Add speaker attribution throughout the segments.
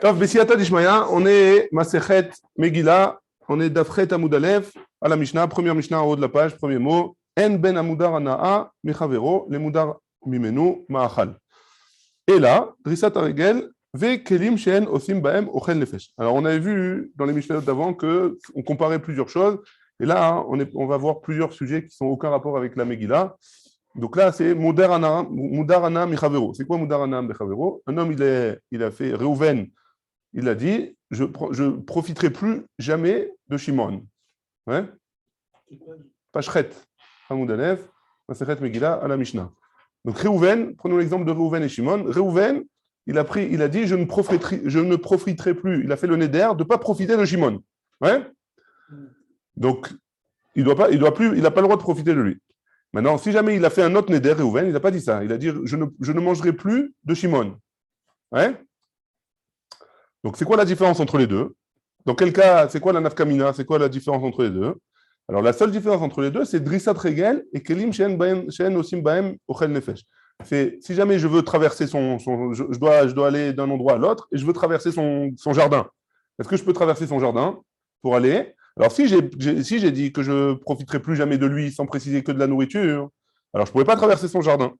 Speaker 1: Tov, Bessiyata Dishmaya, on est Masechet Megillah, on est Dafret Amoud Aleph, à la Mishnah, première Mishnah en haut de la page, premier mot. En ben Amudar Ana'a, Mechavero, le Mudar Mimenu, Ma'achal. Et là, Drissat Aregel, Ve Kelim Shen Osim Baem Ochel Nefesh. Alors, on avait vu dans les Mishnahs d'avant qu'on comparait plusieurs choses, et là, on va voir plusieurs sujets qui n'ont aucun rapport avec la Megillah. Donc là, c'est Mudar Ana Mechavero. C'est quoi Mudar Ana Mechavero? Un homme, il a fait Reuven. Il a dit, je ne profiterai plus jamais de Shimon. Ouais. Pashret, Hamoud Aleph, Masechet Megillah, à la Mishnah. Donc Reuven, prenons l'exemple de Reuven et Shimon. Reuven, il a dit, je ne profiterai plus. Il a fait le neder de ne pas profiter de Shimon. Ouais. Donc, il n'a pas le droit de profiter de lui. Maintenant, si jamais il a fait un autre neder, Reuven, il n'a pas dit ça. Il a dit, je ne mangerai plus de Shimon. Ouais. Donc, c'est quoi la différence entre les deux? Dans quel cas, c'est quoi la nafkamina? C'est quoi la différence entre les deux? Alors, la seule différence entre les deux, c'est Drissat Regel et Kelim Shen Osim Baem Ochel Nefesh. C'est si jamais je veux traverser je dois aller d'un endroit à l'autre et je veux traverser son jardin. Est-ce que je peux traverser son jardin pour aller? Alors, si j'ai dit que je ne profiterai plus jamais de lui sans préciser que de la nourriture, alors je ne pourrais pas traverser son jardin.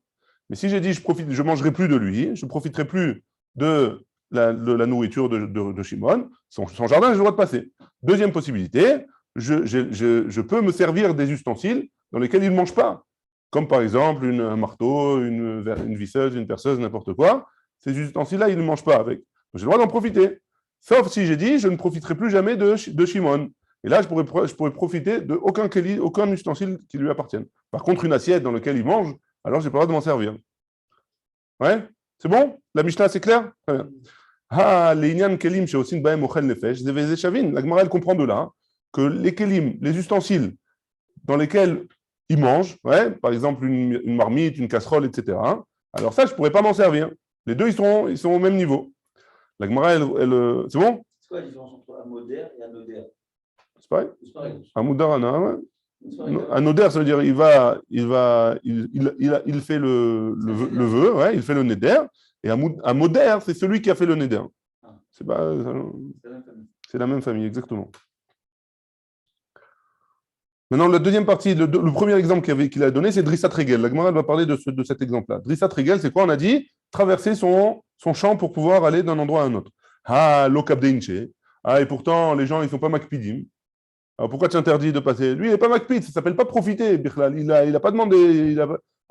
Speaker 1: Mais si j'ai dit je ne mangerai plus de lui, je ne profiterai plus de la nourriture de Shimon, son jardin, j'ai le droit de passer. Deuxième possibilité, je peux me servir des ustensiles dans lesquels il ne mange pas, comme par exemple un marteau, une visseuse, une perceuse, n'importe quoi. Ces ustensiles-là, il ne mange pas avec. J'ai le droit d'en profiter. Sauf si j'ai dit, je ne profiterai plus jamais de Shimon. Et là, je pourrais profiter aucun ustensile qui lui appartienne. Par contre, une assiette dans laquelle il mange, alors je n'ai pas le droit de m'en servir. Ouais? C'est bon? La Mishnah, c'est clair? Très bien. La Gemara, elle comprend de là que les kelim, les ustensiles dans lesquels ils mangent, ouais, par exemple une marmite, une casserole, etc., alors ça, je ne pourrais pas m'en servir. Les deux, ils sont au même niveau. La Gemara, c'est bon?
Speaker 2: C'est quoi la différence entre amoder et anoder?
Speaker 1: C'est pareil?
Speaker 2: C'est pareil.
Speaker 1: Amoudar, ouais. Anoder, ça veut dire il fait le vœu, ouais, il fait le neder. Et Amoder, c'est celui qui a fait le neder. C'est la même famille, exactement. Maintenant, la deuxième partie, le premier exemple qu'il a donné, c'est Drissat Regel. La Gemara va parler de cet exemple-là. Drissat Regel, c'est quoi? On a dit traverser son champ pour pouvoir aller d'un endroit à un autre. Lokabdeinche. Et pourtant, les gens, ils ne sont pas makpidim. Alors pourquoi tu interdis de passer? Lui, il n'est pas makpid, ça ne s'appelle pas profiter, Birklal. Il n'a pas demandé.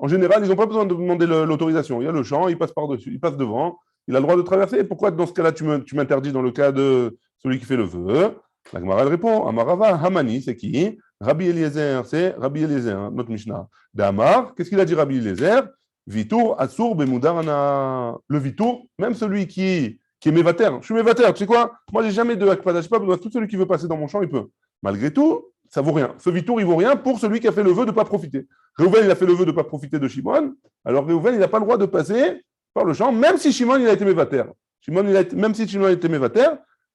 Speaker 1: En général, ils n'ont pas besoin de demander l'autorisation. Il y a le champ, il passe par-dessus, il passe devant, il a le droit de traverser. Pourquoi, dans ce cas-là, tu m'interdis dans le cas de celui qui fait le vœu? La Gemara répond Amarava, Hamani, c'est qui? Rabbi Eliezer, c'est Rabbi Eliezer, notre Mishnah. D'Amar, qu'est-ce qu'il a dit Rabbi Eliezer? Vitour, Assour, Bemudarana. Le Vitour, même celui qui est mévater. Je suis mévater, tu sais quoi? Moi, j'ai jamais de Akpada, je sais pas, tout celui qui veut passer dans mon champ, il peut. Malgré tout, ça vaut rien. Ce Vitour, il vaut rien pour celui qui a fait le vœu de ne pas profiter. Reuven, il a fait le vœu de ne pas profiter de Shimon. Alors Reuven, il n'a pas le droit de passer par le champ, même si Shimon, il a été mévater. Même si Shimon a été mévater,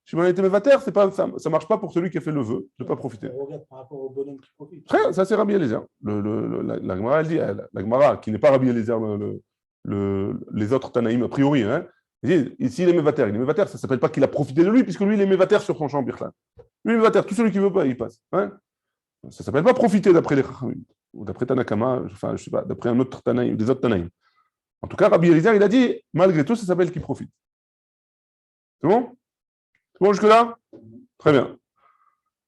Speaker 1: ça ne marche pas pour celui qui a fait le vœu de ne pas profiter.
Speaker 3: On regarde par rapport au bonhomme qui profite.
Speaker 1: Très bien, ça c'est Rabbi Eliezer. La Gemara, elle dit, la Gemara, qui n'est pas Rabbi Eliezer, les autres Tanaïm, a priori, hein, il dit, ici il est mévater, ça ne s'appelle pas qu'il a profité de lui, puisque lui il est mévater sur son champ, Birklan. Lui il est mévater, tout celui qui ne veut pas, il passe. Hein. Ça ne s'appelle pas profiter d'après les Chachamim, ou d'après Tanakama, enfin je sais pas, d'après un autre Tanaïm, des autres Tanaïm. En tout cas, Rabbi Eliezer, il a dit, malgré tout, ça s'appelle qu'il profite. C'est bon? C'est bon jusque-là? Très bien.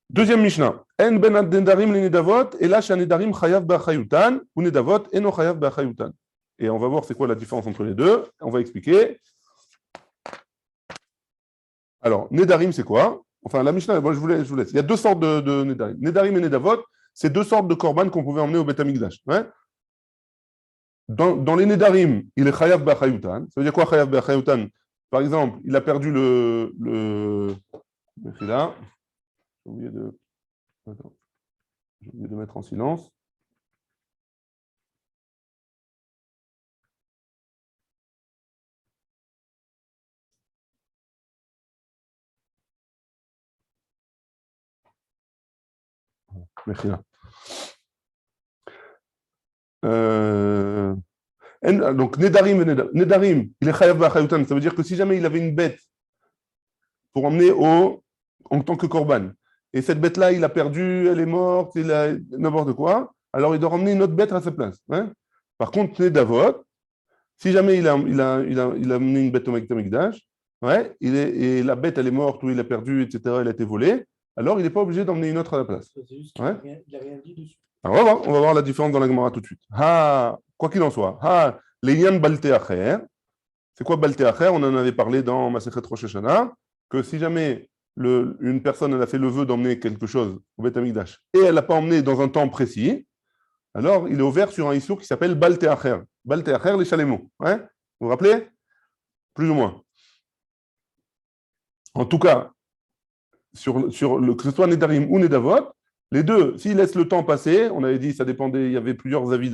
Speaker 1: Deuxième Mishnah. En ben nedarim le nedavot, et là, nedarim chayav b'achayutan, ou nedavot, eno chayav b'achayutan. Et on va voir c'est quoi la différence entre les deux. On va expliquer. Alors, nedarim, c'est quoi? Enfin, la Mishnah, moi, je vous laisse. Il y a deux sortes de nedarim. Nedarim et nedavot, c'est deux sortes de korban qu'on pouvait emmener au Beth Amikdash. Ouais? Dans les nedarim, il est chayav b'achayutan. Ça veut dire quoi chayav b'achayutan? Par exemple, il a perdu là. J'ai oublié de mettre en silence. Merci. Donc, Nedarim, il est chayav b'achayutan. Ça veut dire que si jamais il avait une bête pour emmener en tant que korban. Et cette bête-là, il a perdu, elle est morte, il a n'importe quoi. Alors, il doit ramener une autre bête à sa place. Hein. Par contre, Nedavot, si jamais il a amené une bête au Beit Hamikdash, ouais, et la bête, elle est morte ou il a perdu, etc., elle a été volée, alors il n'est pas obligé d'emmener une autre à la place.
Speaker 3: C'est juste qu'il
Speaker 1: Ouais.
Speaker 3: n'a rien dit dessus.
Speaker 1: Alors, on va voir la différence dans la Gemara tout de suite. Quoi qu'il en soit, Leyan Balte Acher. C'est quoi Balte Acher? On en avait parlé dans Masechet Rosh Hashanah, que si jamais une personne elle a fait le vœu d'emmener quelque chose au Beit Hamikdash et elle l'a pas emmené dans un temps précis, alors il est ouvert sur un issour qui s'appelle Balte Acher. Balte Acher, les chalémos. Ouais, vous vous rappelez? Plus ou moins. En tout cas, que ce soit Nedarim ou Nedavot, les deux, s'ils laissent le temps passer, on avait dit, ça dépendait, il y avait plusieurs avis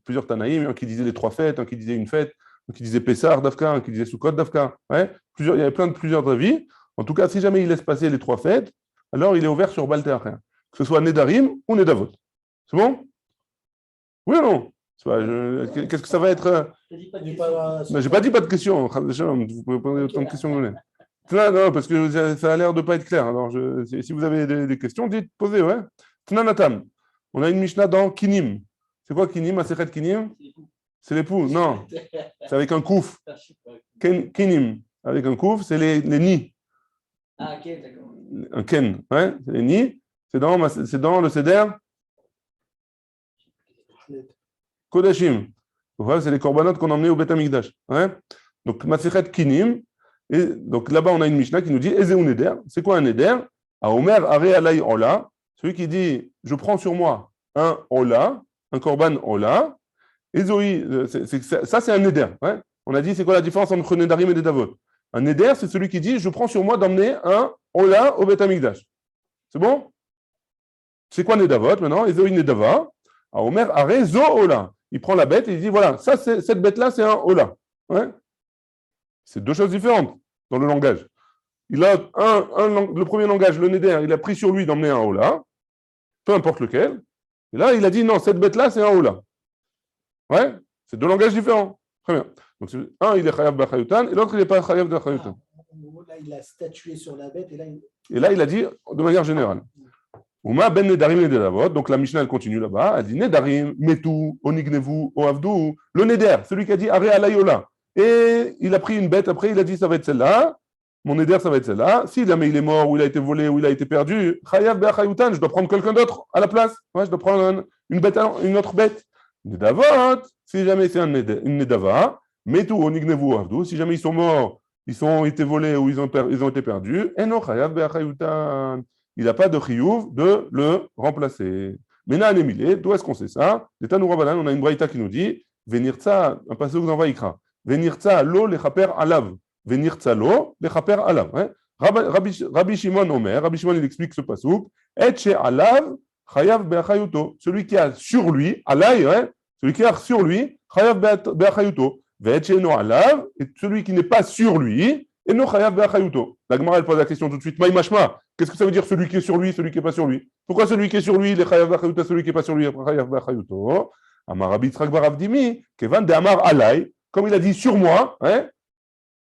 Speaker 1: plusieurs Tanaïm, un qui disait les 3 fêtes, un qui disait une fête, un qui disait Pessar d'Afka, un qui disait Sukkot d'Afka. Ouais, il y avait plusieurs avis. En tout cas, si jamais il laisse passer les 3 fêtes, alors il est ouvert sur Balte Acher. Que ce soit Nedarim ou Nedavot. C'est bon? Oui ou non? Qu'est-ce que ça va être?
Speaker 2: Je pas de
Speaker 3: J'ai
Speaker 2: question.
Speaker 3: pas-
Speaker 1: J'ai pas dit pas de questions. Vous pouvez poser autant de questions que vous voulez. Non, parce que ça a l'air de pas être clair. Alors, si vous avez des questions, dites, posez, ouais. Tnanatam. On a une Mishnah dans Kinim. C'est quoi Kinim? Masechet Kinim? C'est l'époux. Non, c'est avec un kouf. Kinim. Avec un kouf, c'est les nids.
Speaker 2: Ah, ok, d'accord.
Speaker 1: Un ken, ouais, c'est les nids. C'est dans le Seder Kodashim. Voilà, c'est les corbanotes qu'on a emmenés au Beit Hamikdash. Ouais. Donc, Masechet Kinim. Et donc là-bas, on a une Mishnah qui nous dit Ezeu Neder. C'est quoi un Neder? A Omer Are Alay Ola. Celui qui dit je prends sur moi un Ola, un korban Ola. Ezoi, ça c'est un Neder. Ouais. On a dit c'est quoi la différence entre Nedarim et Nedavot? Un Neder, c'est celui qui dit je prends sur moi d'emmener un Ola au Beit Hamikdash. C'est bon? C'est quoi Nedavot maintenant? Ezoi Nedava. A Omer Are Zo Ola. Il prend la bête et il dit voilà, cette bête-là c'est un Ola. Ouais. C'est 2 choses différentes dans le langage. Il a le premier langage, le Neder, il a pris sur lui d'emmener un Ola, peu importe lequel. Et là, il a dit non, cette bête-là, c'est un Ola. Ouais, c'est 2 langages différents. Très bien. Donc, un, il est Chayav B'Chayutan, et l'autre, il n'est pas Chayav B'Chayutan.
Speaker 3: Là, il a statué sur la bête et là,
Speaker 1: Il a dit de manière générale. Uma ben Nedarim et Nedavot. Donc, la Mishnah, elle continue là-bas. Elle dit Nedarim, Metu, Onignevu, Oavdu. Le Neder, celui qui a dit Are Alayola. Et il a pris une bête, après il a dit ça va être celle-là, mon éder ça va être celle-là. Si jamais il est mort, ou il a été volé, ou il a été perdu, Chayav Be'achayutan, je dois prendre quelqu'un d'autre à la place. Ouais, je dois prendre une autre bête. Nedavot, si jamais c'est une Nedava, Metu Onignevu Avdu, si jamais ils sont morts, ils ont été volés ou ils ont été perdus, et non Chayav Be'achayutan. Il n'a pas de chiyuv de le remplacer. Mena Anemile, d'où est-ce qu'on sait ça? L'État nous Rabbanan, on a une braïta qui nous dit Venirtza, un passage dans Vaïkra. Venirtza lo lechaper alav. Venirtza lo lechaper alav. Rabbi Shimon Omer, Rabbi Shimon il explique ce passouk. Et chez alav chayav be'achayuto. Celui qui a sur lui, alay, celui qui a sur lui, chayav be'achayuto. Et chez no alav, et celui qui n'est pas sur lui, et no chayav be'achayuto. La Gemara elle pose la question tout de suite. Maïmashma, qu'est-ce que ça veut dire celui qui est sur lui, celui qui n'est pas sur lui? Pourquoi celui qui est sur lui, il est chayav be'achayuto, celui qui n'est pas sur lui, chayav be'achayuto? Amar Rabbi Yitzchak bar Avdimi, kevan de Amar alay. Comme il a dit sur moi,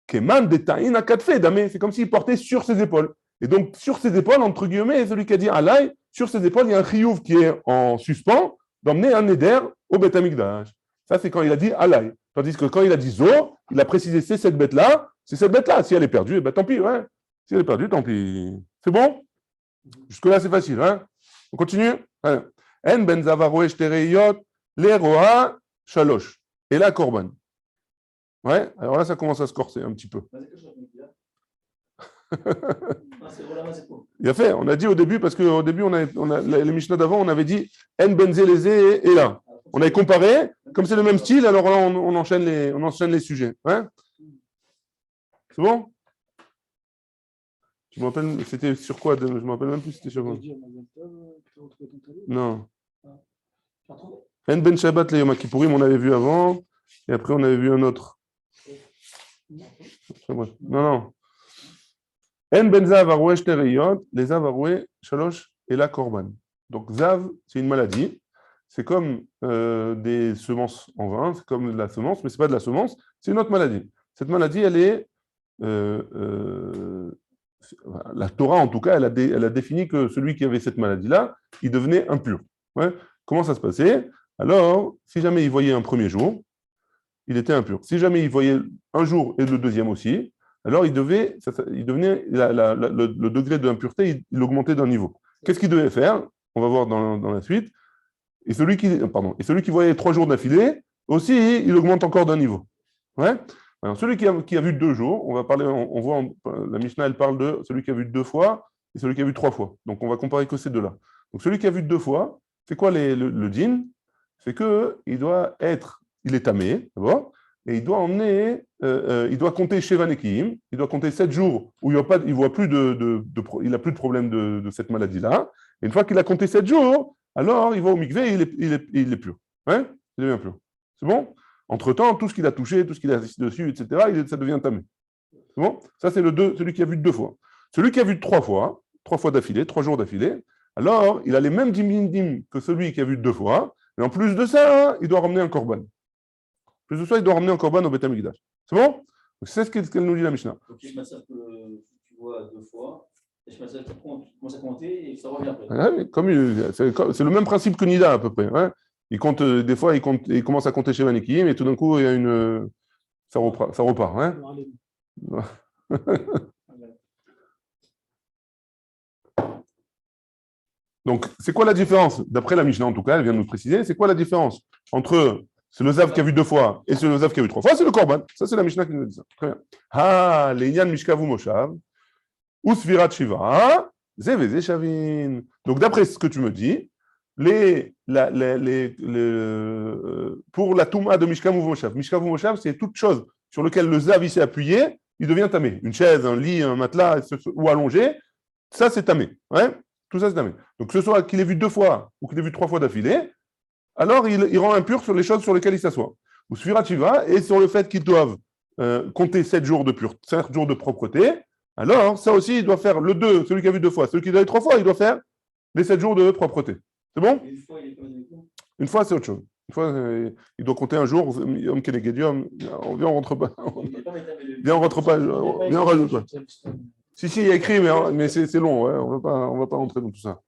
Speaker 1: Keman de Ta'in à Katfe, c'est comme s'il portait sur ses épaules. Et donc, sur ses épaules, entre guillemets, celui qui a dit Alay, sur ses épaules, il y a un chiyuv qui est en suspens d'emmener un neder au Beit Hamikdash. Ça, c'est quand il a dit Alay. Tandis que quand il a dit Zo, il a précisé c'est cette bête-là, c'est cette bête-là. Si elle est perdue, tant pis, Si elle est perdue, tant pis. C'est bon? Jusque-là, c'est facile, On continue? En ben zavaroe shtereyot, leroa shalosh. Et la korban. Ouais, alors là, ça commence à se corser un petit peu. Il a fait, on a dit au début, parce qu'au début, on a les Mishnah d'avant, on avait dit En benzeleze et là. On avait comparé, comme c'est le même style, alors là, on enchaîne les sujets. C'est bon? Je me rappelle, c'était sur quoi? Je ne me rappelle même plus, c'était sur quoi? Non. En ben Shabbat le Yom Kippourim, on avait vu avant, et après, on avait vu un autre. Non. En ben zav aroué shtereyot, les zav aroué shalosh et la korban. Donc zav, c'est une maladie. C'est comme des semences en vin, c'est comme de la semence, mais c'est pas de la semence, c'est une autre maladie. Cette maladie, elle est la Torah, en tout cas, elle a défini que celui qui avait cette maladie-là, il devenait impur. Ouais. Comment ça se passait? Alors, si jamais il voyait un premier jour, il était impur. Si jamais il voyait un jour et le deuxième aussi, alors il devenait le degré d'impureté, il augmentait d'un niveau. Qu'est-ce qu'il devait faire? On va voir dans la suite. Et celui qui voyait 3 jours d'affilée, aussi, il augmente encore d'un niveau. Ouais. Alors, celui qui a vu 2 jours, on va parler, on voit, la Mishnah, elle parle de celui qui a vu 2 fois et celui qui a vu 3 fois. Donc, on va comparer que ces deux-là. Donc, celui qui a vu 2 fois, c'est quoi le din? C'est il est tamé, d'abord, et il doit il doit compter Sheva Nekiim, il doit compter 7 jours où il n'a plus de problème de cette maladie-là. Et une fois qu'il a compté 7 jours, alors il va au mikvé et il est pur. Ouais, il devient pur. C'est bon? Entre-temps, tout ce qu'il a touché, tout ce qu'il a assis dessus, etc., ça devient tamé. C'est bon? Ça, c'est celui qui a vu 2 fois. Celui qui a vu 3 fois d'affilée, 3 jours d'affilée, alors il a les mêmes dim que celui qui a vu 2 fois, et en plus de ça, il doit ramener un korban. Plus de ça, il doit ramener un korban au Beth Amikdash. C'est bon? C'est ce qu'elle nous dit la Mishnah.
Speaker 2: Donc, je m'assure que tu vois 2 fois, et je m'assure que tu commences à compter et ça revient après.
Speaker 1: Ouais, c'est le même principe que Nida à peu près. Ouais. Il compte, des fois, il commence à compter chez Manikim et tout d'un coup, il y a ça repart. Ouais. Donc, c'est quoi la différence? D'après la Mishnah, en tout cas, elle vient de nous préciser, c'est quoi la différence entre le Zav qui a vu 2 fois et le Zav qui a vu 3 fois? C'est le Korban. Ça, c'est la Mishnah qui nous dit ça. Très bien. Ah, l'Einyan Mishkavu Moshav, Usvirat Shiva, Zeveze Shavin. Donc, d'après ce que tu me dis, pour la Touma de Mishkavu Moshav, Mishkavu Moshav, c'est toute chose sur laquelle le Zav s'est appuyé, il devient tamé. Une chaise, un lit, un matelas ou allongé, ça, c'est tamé. Ouais? Tout ça, c'est tamé. Donc, que ce soit qu'il ait vu 2 fois ou qu'il ait vu 3 fois d'affilée, alors il rend impur sur les choses sur lesquelles il s'assoit. Ou Sfirativa, et sur le fait qu'ils doivent compter 7 jours de pureté, 7 jours de propreté, alors ça aussi, il doit faire le 2, celui qui a vu 2 fois. Celui qui a vu 3 fois, il doit faire les 7 jours de propreté. C'est bon? Une fois, c'est autre chose. Une fois, il doit compter un jour, Yom Kenegedium, on rentre pas. Viens, on rentre pas, viens, on rajoute pas. Si, il y a écrit, mais c'est long, ouais, on va pas rentrer dans tout ça.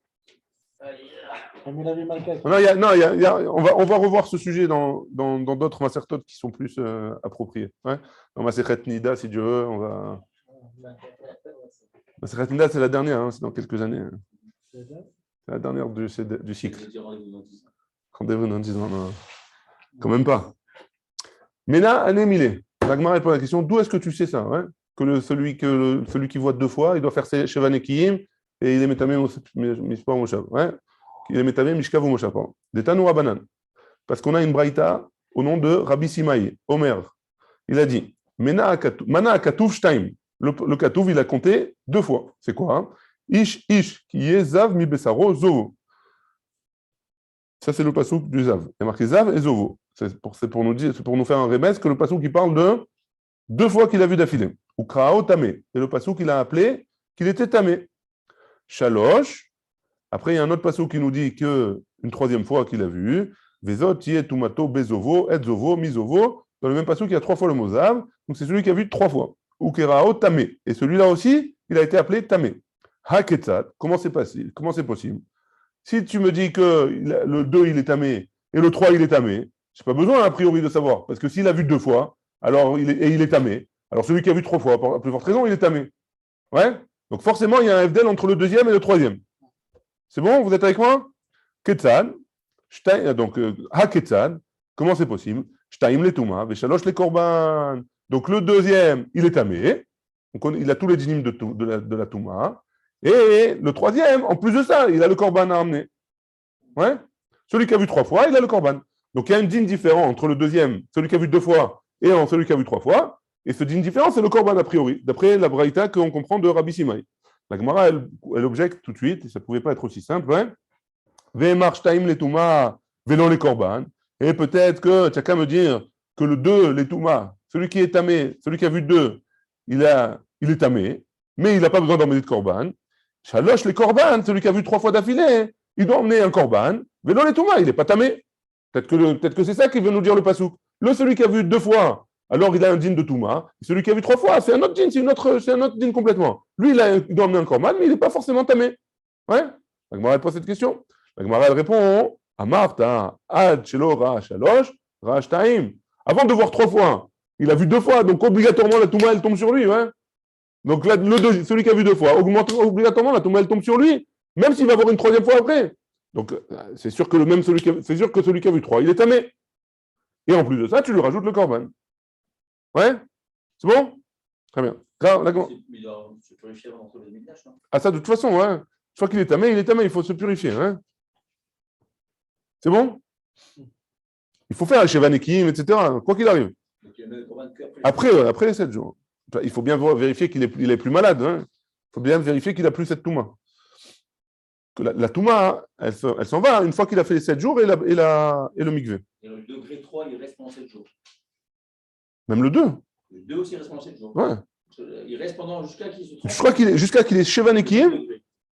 Speaker 1: On va revoir ce sujet dans d'autres masertot qui sont plus appropriés. Ouais. Dans Masechet Nida, si Dieu veut, on va. Masechet Nida, c'est la dernière, hein, c'est dans quelques années. C'est la dernière du cycle. Rendez-vous dans 10 ans. Non. Quand même pas. Mena Anémilé. L'Agmara répond à la question, d'où est-ce que tu sais ça, ouais? Que celui qui voit 2 fois, il doit faire ses Sheva Nekiim et il est métamé Mishpa Moshav. Ouais. Il est métamé Mishkav ou Moshav. Des Tanoura Banan. Parce qu'on a une braïta au nom de Rabbi Simaï, Omer. Il a dit, Mana Akatouf Shtaim. Le Katouv, il a compté 2 fois. C'est quoi, hein? Ish, qui est Zav mi Besaro Zovo. Ça, c'est le pasouk du Zav. Il y a marqué Zav et Zovo. C'est pour nous faire un remède que le pasouk qui parle de 2 fois qu'il a vu d'affilée. Ou Krao Tamé. Et le pasouk qu'il a appelé qu'il était Tamé. Shalosh. Après, il y a un autre pasouk qui nous dit qu'une 3e fois qu'il a vu. Vezot, Yé, Tumato, Bezovo, Edzovo, Mizovo. Dans le même pasouk, il y a 3 fois le mot Zav. Donc, c'est celui qui a vu 3 fois. Ou Kerao Tamé. Et celui-là aussi, il a été appelé Tamé. Haketzat. Comment c'est possible? Si tu me dis que le 2, il est tamé, et le 3, il est tamé, je n'ai pas besoin, a priori, de savoir. Parce que s'il a vu 2 fois, alors il est tamé. Alors celui qui a vu 3 fois, pour la plus forte raison, il est tamé. Ouais? Donc forcément, il y a un FDL entre le 2e et le 3e. C'est bon? Vous êtes avec moi? Ketzad. Donc, Ha-Ketzad. Comment c'est possible? Shtaim le Touma, Veshalosh le Korban. Donc le 2e, il est tamé. Donc, il a tous les dynimes de la Touma. Et le 3e, en plus de ça, il a le korban à amener. Ouais? Celui qui a vu 3 fois, il a le korban. Donc il y a un dîme différent entre le 2e, celui qui a vu 2 fois, et celui qui a vu 3 fois. Et ce dîme différent, c'est le korban a priori, d'après la braïta qu'on comprend de Rabbi Simaï. La Gemara, elle objecte tout de suite, et ça ne pouvait pas être aussi simple. Ve'emar shtaim letuma velon les korban. Et peut-être que tu as qu'à me dire que le 2, les touma, celui qui est tamé, celui qui a vu 2, il est tamé, mais il n'a pas besoin d'emmener de korban. Shalosh les korban, celui qui a vu 3 fois d'affilée, il doit emmener un korban. Vélo les touma, il n'est pas tamé. Peut-être que c'est ça qui veut nous dire le pasouk. Celui qui a vu 2 fois, alors il a un din de Touma. Celui qui a vu 3 fois, c'est un autre din, c'est un autre din complètement. Lui, il doit emmener un korban, mais il n'est pas forcément tamé. Ouais. La Gemara pose cette question. La Gemara elle répond Amarta, Ad, Shelo, Ra, Shalosh, Ra, Shtaim. Avant de voir 3 fois, il a vu 2 fois, donc obligatoirement la Touma elle tombe sur lui. Ouais. Donc là, celui qui a vu 2 fois, obligatoirement la Touma elle tombe sur lui, même s'il va voir une 3e fois après. Donc c'est sûr que celui qui a vu 3, il est tamé. Et en plus de ça, tu lui rajoutes le korban. Ouais. C'est bon? Très bien. Là,
Speaker 2: Mais il doit se purifier avant d'entrer au Mikdash, non?
Speaker 1: ah, ça, de toute façon, ouais. Une fois qu'il est tamé, il faut se purifier. Hein. C'est bon? Il faut faire Shevan Ekim, etc. Quoi qu'il arrive.
Speaker 2: Donc il y a le korban qu'après.
Speaker 1: Après les 7 jours. Il faut bien vérifier qu'il est plus malade. Hein. Il faut bien vérifier qu'il n'a plus cette Touma. Que la Touma, elle s'en va une fois qu'il a fait les 7 jours et le mikvé.
Speaker 2: Et le degré 3, il reste pendant 7 jours.
Speaker 1: Même le 2.
Speaker 2: Le 2 aussi, il reste pendant 7 jours.
Speaker 1: Ouais.
Speaker 2: Il reste pendant jusqu'à qu'il se trompe.
Speaker 1: Je crois jusqu'à qu'il est Shevan Ekim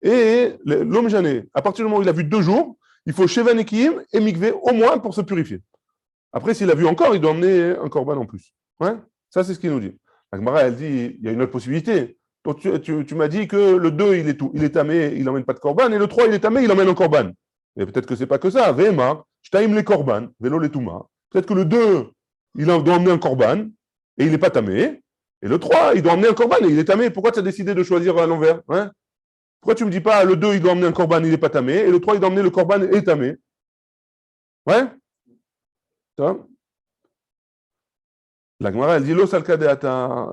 Speaker 1: et l'homme jané. À partir du moment où il a vu 2 jours, il faut Shevan Ekim et mikvé au moins pour se purifier. Après, s'il a vu encore, il doit emmener un korban en plus. Ouais. Ça, c'est ce qu'il nous dit. La Gemara, elle dit, il y a une autre possibilité. Donc, tu m'as dit que le 2, il est tamé, il n'emmène pas de korban, et le 3, il est tamé, il emmène un korban. Mais peut-être que ce n'est pas que ça. Vema, Shtaim les korban, vélo les touma. Peut-être que le 2, il doit emmener un korban, et il n'est pas tamé. Et le 3, il doit emmener un korban, et il est tamé. Pourquoi tu as décidé de choisir à l'envers? Hein? Pourquoi tu ne me dis pas, le 2, il doit emmener un korban, il n'est pas tamé, et le 3, il doit emmener le korban, et il est tamé? Ouais? Ça? La Gemara, elle dit, Lo salka de ata,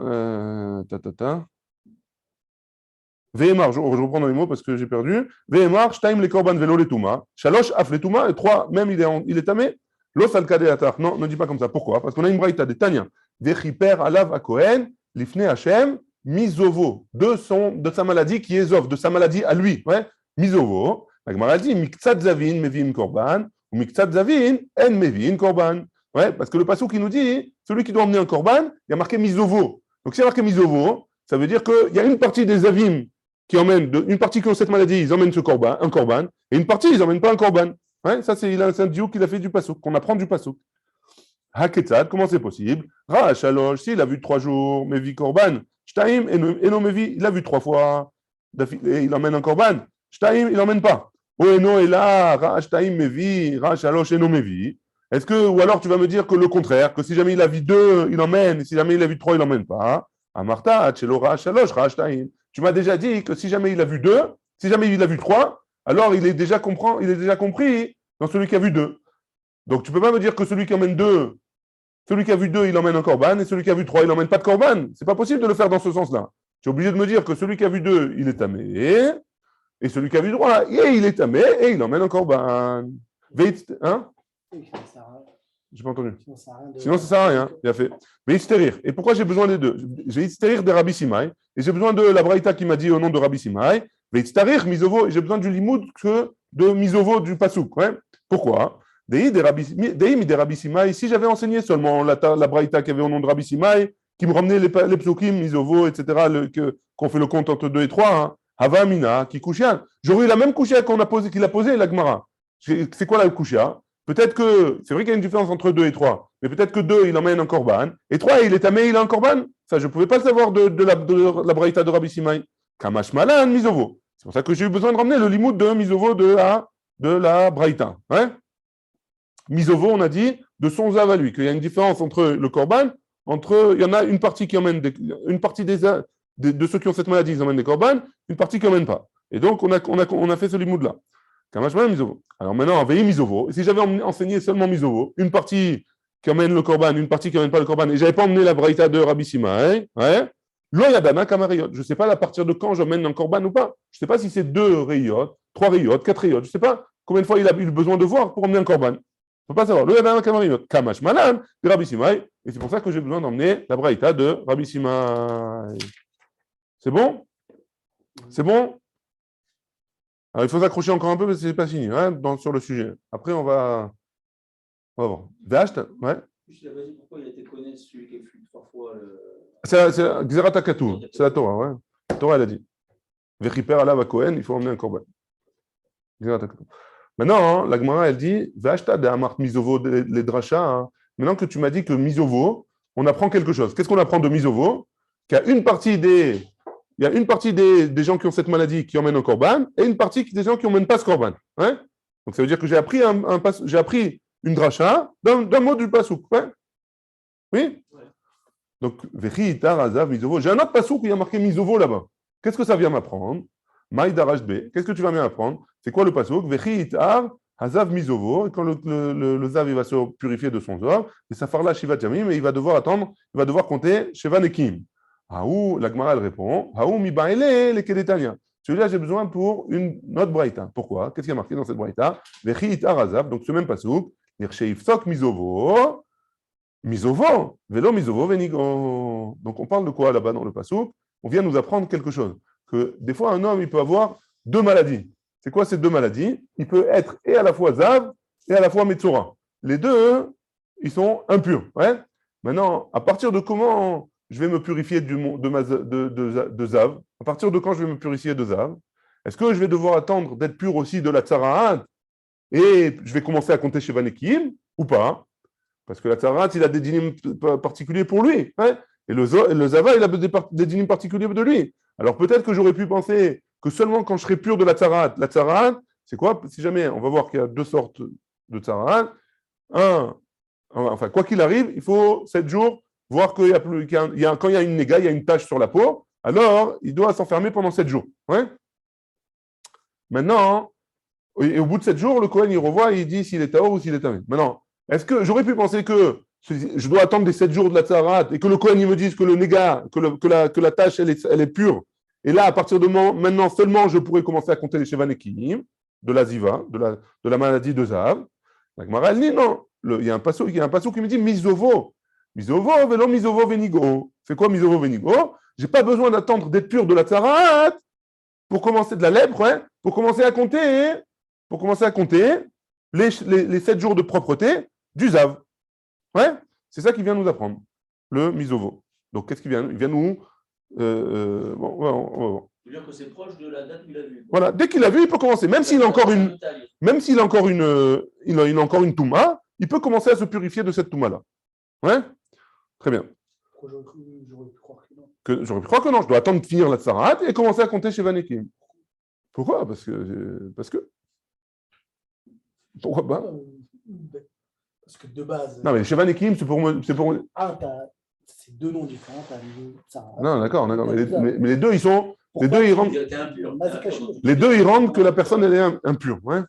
Speaker 1: Vemar, je reprends dans les mots parce que j'ai perdu. Vemar, Shtaim les korban velo les touma. Shalosh af les touma. Et 3, même il est tamé. Lo salka de ata. Non, ne dis pas comme ça. Pourquoi? Parce qu'on a une braïta de Tanya. Vechiper alav a Kohen, lifne Hashem, misovo. De sa maladie qui est zov, de sa maladie à lui. Ouais? Misovo. La Gemara dit, miktsat zavin mevim korban, ou miktsat zavin en mevin korban. Ouais, parce que le passage qui nous dit, celui qui doit emmener un korban, il y a marqué misovo. Donc, s'il y a marqué misovo, ça veut dire qu'il y a une partie des avim qui emmènent, une partie qui ont cette maladie, ils emmènent un korban, et une partie, ils n'emmènent pas un korban. Ouais, ça, c'est un diou qu'il a fait du passage, qu'on apprend du passage. Haketzad, comment c'est possible? Ra, Shalosh, s'il a vu 3 jours, Mevi korban, Shtaim, Eno Mevi, il a vu 3 fois, et il emmène un korban. Shtaim, il n'emmène pas. O Eno est là, Ra, Shtaim, Mevi, Ra, Shalosh, Eno Mevi. Est-ce que, ou alors tu vas me dire que le contraire, que si jamais il a vu 2, il emmène, et si jamais il a vu 3, il n'emmène pas. Amarta, Tchelora, Shalosh, Ra, Shtaim. Tu m'as déjà dit que si jamais il a vu 2, si jamais il a vu 3, alors il est déjà compris dans celui qui a vu 2. Donc tu ne peux pas me dire que celui qui emmène 2, celui qui a vu 2, il emmène un korban, et celui qui a vu 3, il n'emmène pas de korban. Ce n'est pas possible de le faire dans ce sens-là. Tu es obligé de me dire que celui qui a vu 2, il est tamé, et celui qui a vu 3, il est tamé, et il emmène un korban. Hein? J'ai pas entendu. Sinon, ça ne sert à rien. Il a fait. Mais Istérir. Et pourquoi j'ai besoin des deux? J'ai Istérir de Rabbi Simai, et j'ai besoin de la Braïta qui m'a dit au nom de Rabbi Simai, mais Istérir, Misovo, et j'ai besoin du limoud de Misovo du Pasouk. Ouais. Pourquoi? Dei de Rabbi Simai, si j'avais enseigné seulement la Braïta qui avait au nom de Rabbi Simai, qui me ramenait les psukim, Misovo, etc., qu'on fait le compte entre 2 et 3, hein, Hava Mina, qui couchia. J'aurais eu la même couchia qu'il a posé la Gemara. C'est quoi la couchia? Peut-être que, c'est vrai qu'il y a une différence entre 2 et 3, mais peut-être que 2, il emmène un korban, et 3, il est tamé, il a un korban. Ça, je ne pouvais pas le savoir de la braïta de Rabbi Simai. Kamash Malan, Misovo. C'est pour ça que j'ai eu besoin de ramener le limoud de Misovo de la braïta. Hein? Misovo, on a dit, de son zav à lui, qu'il y a une différence entre le korban, il y en a une partie qui emmène, une partie de ceux qui ont cette maladie, ils emmènent des korban, une partie qui n'emmène pas. Et donc, on a fait ce limoud-là. Kamashman Misovo. Alors maintenant, veillez Misovo. Et si j'avais enseigné seulement Misovo, une partie qui emmène le korban, une partie qui n'emmène pas le korban, et je n'avais pas emmené la braïta de Rabbi Simai, lo yadana kamariot. Je ne sais pas à partir de quand j'emmène un korban ou pas. Je ne sais pas si c'est 2 rayot, 3 rayot, 4 rayot. Je ne sais pas combien de fois il a eu besoin de voir pour emmener un korban. Je ne peux pas savoir. Lo yadana kamariot. Kamash malan de Rabbi Simai. Et c'est pour ça que j'ai besoin d'emmener la braïta de Rabbi Simai. C'est bon? C'est bon? Alors, il faut s'accrocher encore un peu parce que ce n'est pas fini hein, sur le sujet. Après, on va voir. Vache, ouais.
Speaker 2: Je l'avais dit pourquoi il a été connu celui qui a fui 3 fois.
Speaker 1: C'est Xerata Katou, c'est la Torah, ouais. La Torah, elle a dit. Vechiper alav a Kohen, il faut emmener un korban. Xerata Katou. Maintenant, la Gemara, elle dit Vashta de Amart Misovo les drachas. Maintenant que tu m'as dit que Misovo, on apprend quelque chose. Qu'est-ce qu'on apprend de Misovo? Qu'il y a une partie des gens qui ont cette maladie qui emmènent un korban et une partie des gens qui n'emmènent pas ce korban. Hein? Donc ça veut dire que j'ai appris, j'ai appris une dracha d'un mot du pasouk. Ouais? Oui?
Speaker 2: Ouais.
Speaker 1: Donc, Vechi, Itar, Azav, Misovo. J'ai un autre pasouk où il y a marqué Misovo là-bas. Qu'est-ce que ça vient m'apprendre? Maïdarash B. Qu'est-ce que tu vas bien apprendre? C'est quoi le pasouk? Vechi, Itar, Azav, Misovo. Et quand le Zav il va se purifier de son Zav, et ça farla Shiva Jamim, et il va devoir attendre, il va devoir compter Sheva Nekim. Haou, la Gemara elle répond, Haou mi baile les Kedetania. Celui-là, j'ai besoin pour une autre braïta. Pourquoi? Qu'est-ce qui a marqué dans cette braïta? Vechi itar azav, donc ce même pasouk, Nircheifsok misovo, misovo, velo misovo venigo. Donc on parle de quoi là-bas dans le pasouk? On vient nous apprendre quelque chose. Que des fois, un homme, il peut avoir deux maladies. C'est quoi ces deux maladies? Il peut être et à la fois zav et à la fois metzora. Les deux, ils sont impurs. Ouais? Maintenant, à partir de comment je vais me purifier de Zav? À partir de quand je vais me purifier de Zav? Est-ce que je vais devoir attendre d'être pur aussi de la Tsaraat et je vais commencer à compter chez Vanekim ou pas? Parce que la Tsaraat, il a des dynimes particuliers pour lui. Hein? Et le Zava, il a des dynimes particuliers de lui. Alors peut-être que j'aurais pu penser que seulement quand je serai pur de la Tsaraat, c'est quoi? Si jamais, on va voir qu'il y a deux sortes de Tsaraat. Enfin, quoi qu'il arrive, il faut 7 jours voir qu'il y a plus, quand il y a une néga, il y a une tache sur la peau, alors il doit s'enfermer pendant 7 jours. Ouais? Maintenant, et au bout de 7 jours, le Kohen il revoit et il dit s'il est taor ou s'il est tamé. Maintenant, est-ce que j'aurais pu penser que je dois attendre les 7 jours de la tzarat et que le Kohen il me dise que le néga, que la tache elle est pure, et là, à partir de maintenant seulement, je pourrais commencer à compter les shevanekim, de la ziva, de la maladie de Zav. La Gemara elle dit non. Il y a un passage qui me dit misovo. Misovo, velo misovo venigo. C'est quoi misovo venigo? Je n'ai pas besoin d'attendre d'être pur de la tzarat pour commencer de la lèpre, hein, pour commencer à compter les 7 jours de propreté du Zav. Ouais? C'est ça qu'il vient nous apprendre, le misovo. Donc, qu'est-ce qu'il vient? Il vient nous. Bon.
Speaker 2: C'est-à-dire que c'est proche de la date où il a vu.
Speaker 1: Voilà, dès qu'il a vu, il peut commencer. Même s'il a encore une touma, il peut commencer à se purifier de cette touma-là. Ouais? Très bien.
Speaker 3: J'aurais pu croire que non.
Speaker 1: J'aurais pu croire que non. Je dois attendre de finir la tsarat et commencer à compter chez Vanekim. Pourquoi? Parce que. Pourquoi pas?
Speaker 3: Parce que de base.
Speaker 1: Non, mais chez Vanekim, c'est pour.
Speaker 3: C'est deux noms différents.
Speaker 1: Non, d'accord. Mais les deux, ils sont. Les deux, ils rendent. Les deux, ils rendent que la personne, elle est impure. Ouais?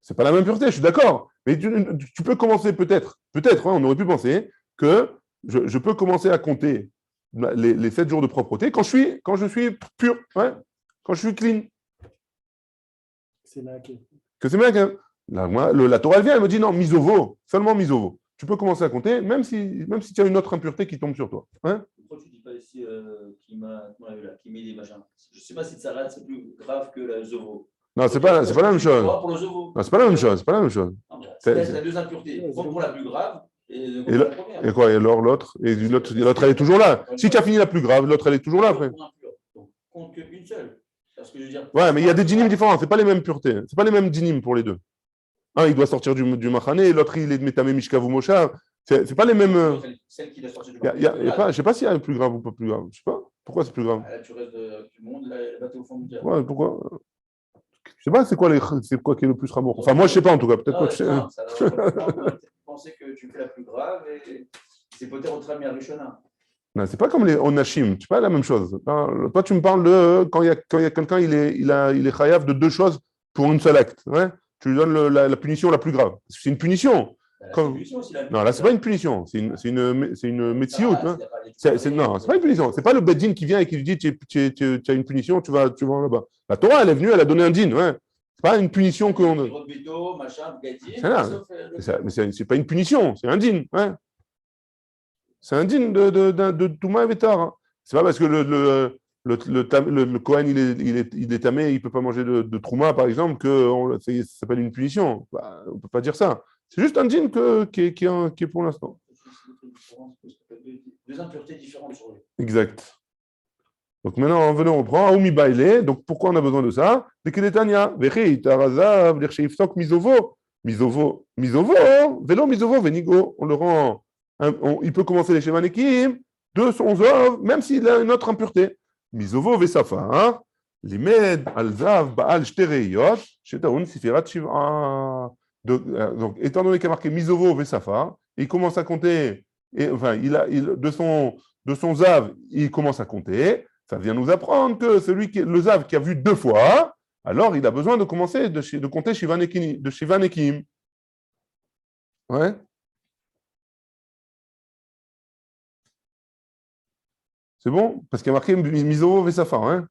Speaker 1: C'est pas la même pureté, je suis d'accord. Mais tu peux commencer peut-être, hein, on aurait pu penser que je peux commencer à compter les 7 jours de propreté quand je suis pur, ouais, quand je suis clean.
Speaker 3: C'est là que
Speaker 1: c'est bien que la Torah elle vient, elle me dit non, misovo, seulement misovo. Tu peux commencer à compter, même si tu as une autre impureté qui tombe sur toi. Hein?
Speaker 2: Pourquoi tu ne dis pas ici qui met des machins? Je ne sais pas si Tsarat c'est plus grave que la Zovo.
Speaker 1: Non, c'est pas la même chose. Non, c'est pas la même chose.
Speaker 2: C'est deux impuretés. Pour la plus grave et la première.
Speaker 1: Et quoi? Et alors l'autre? Et l'autre, elle est toujours là. Si tu as fini la plus grave, l'autre, elle est toujours là après.
Speaker 2: Donc, compte qu'une seule. Parce que je veux dire.
Speaker 1: Ouais, mais il y a des dynimes différents. C'est pas les mêmes puretés. C'est pas les mêmes dynimes pour les deux. Un, il doit sortir du machané, et l'autre, il est métamé mishkav ou moshav. C'est pas les mêmes.
Speaker 2: Celle qui doit sortir du
Speaker 1: machané. Je sais pas s'il y a un plus grave ou pas plus grave. Je sais pas. Pourquoi c'est plus grave?
Speaker 2: Là, tu restes du monde, là, t'es au fond du terre.
Speaker 1: Ouais, pourquoi? Je sais pas, c'est quoi qui est le plus ramour. Enfin, moi, je sais pas en tout cas. Peut-être pas que je sais.
Speaker 2: Penser que tu fais la plus grave et c'est peut-être autre ami à Rishona.
Speaker 1: Non, c'est pas comme les onashim, c'est pas la même chose. Toi, tu me parles de quand il y a quelqu'un, il est chayav de 2 choses pour une seule acte. Ouais? Tu lui donnes la punition la plus grave. C'est une punition. Non, là, c'est pas une punition. C'est une metsiout. Hein? Non, c'est pas une punition. C'est pas le beddin qui vient et qui lui dit tu as une punition, tu vas là-bas. La Torah, elle est venue, elle a donné un din. Ouais. C'est pas une punition qu'on. Mais c'est pas une punition, c'est un din. Ouais. C'est un din de Touma et Vétar. Hein. C'est pas parce que le Kohen il est tamé, il ne peut pas manger de Trouma, par exemple, que ça s'appelle une punition. Bah, on ne peut pas dire ça. C'est juste un din qui est pour l'instant.
Speaker 2: Deux impuretés différentes sur lui.
Speaker 1: Exact. Donc maintenant, venons, on reprend. Aoumi baile. Donc pourquoi on a besoin de ça? Dès que Netanya, Vechi, Tarazav, Lercheiftok, Misovo, Velo Misovo, Venigo. On le rend il peut commencer les Shevanekim de son Zov, même s'il a une autre impureté. Mizovo Vesafar, Limed Al-Zav Baal Shtereyot, Shetaun Sifirat Shiv'a. Donc, étant donné qu'il a marqué Mizovo Vesafar, il commence à compter, enfin, de son Zav, il commence à compter. Ça vient nous apprendre que le Zav qui a vu 2 fois, alors il a besoin de commencer de compter Shivanekim. Ouais. C'est bon? Parce qu'il y a marqué Mizovo Vesafar. Hein?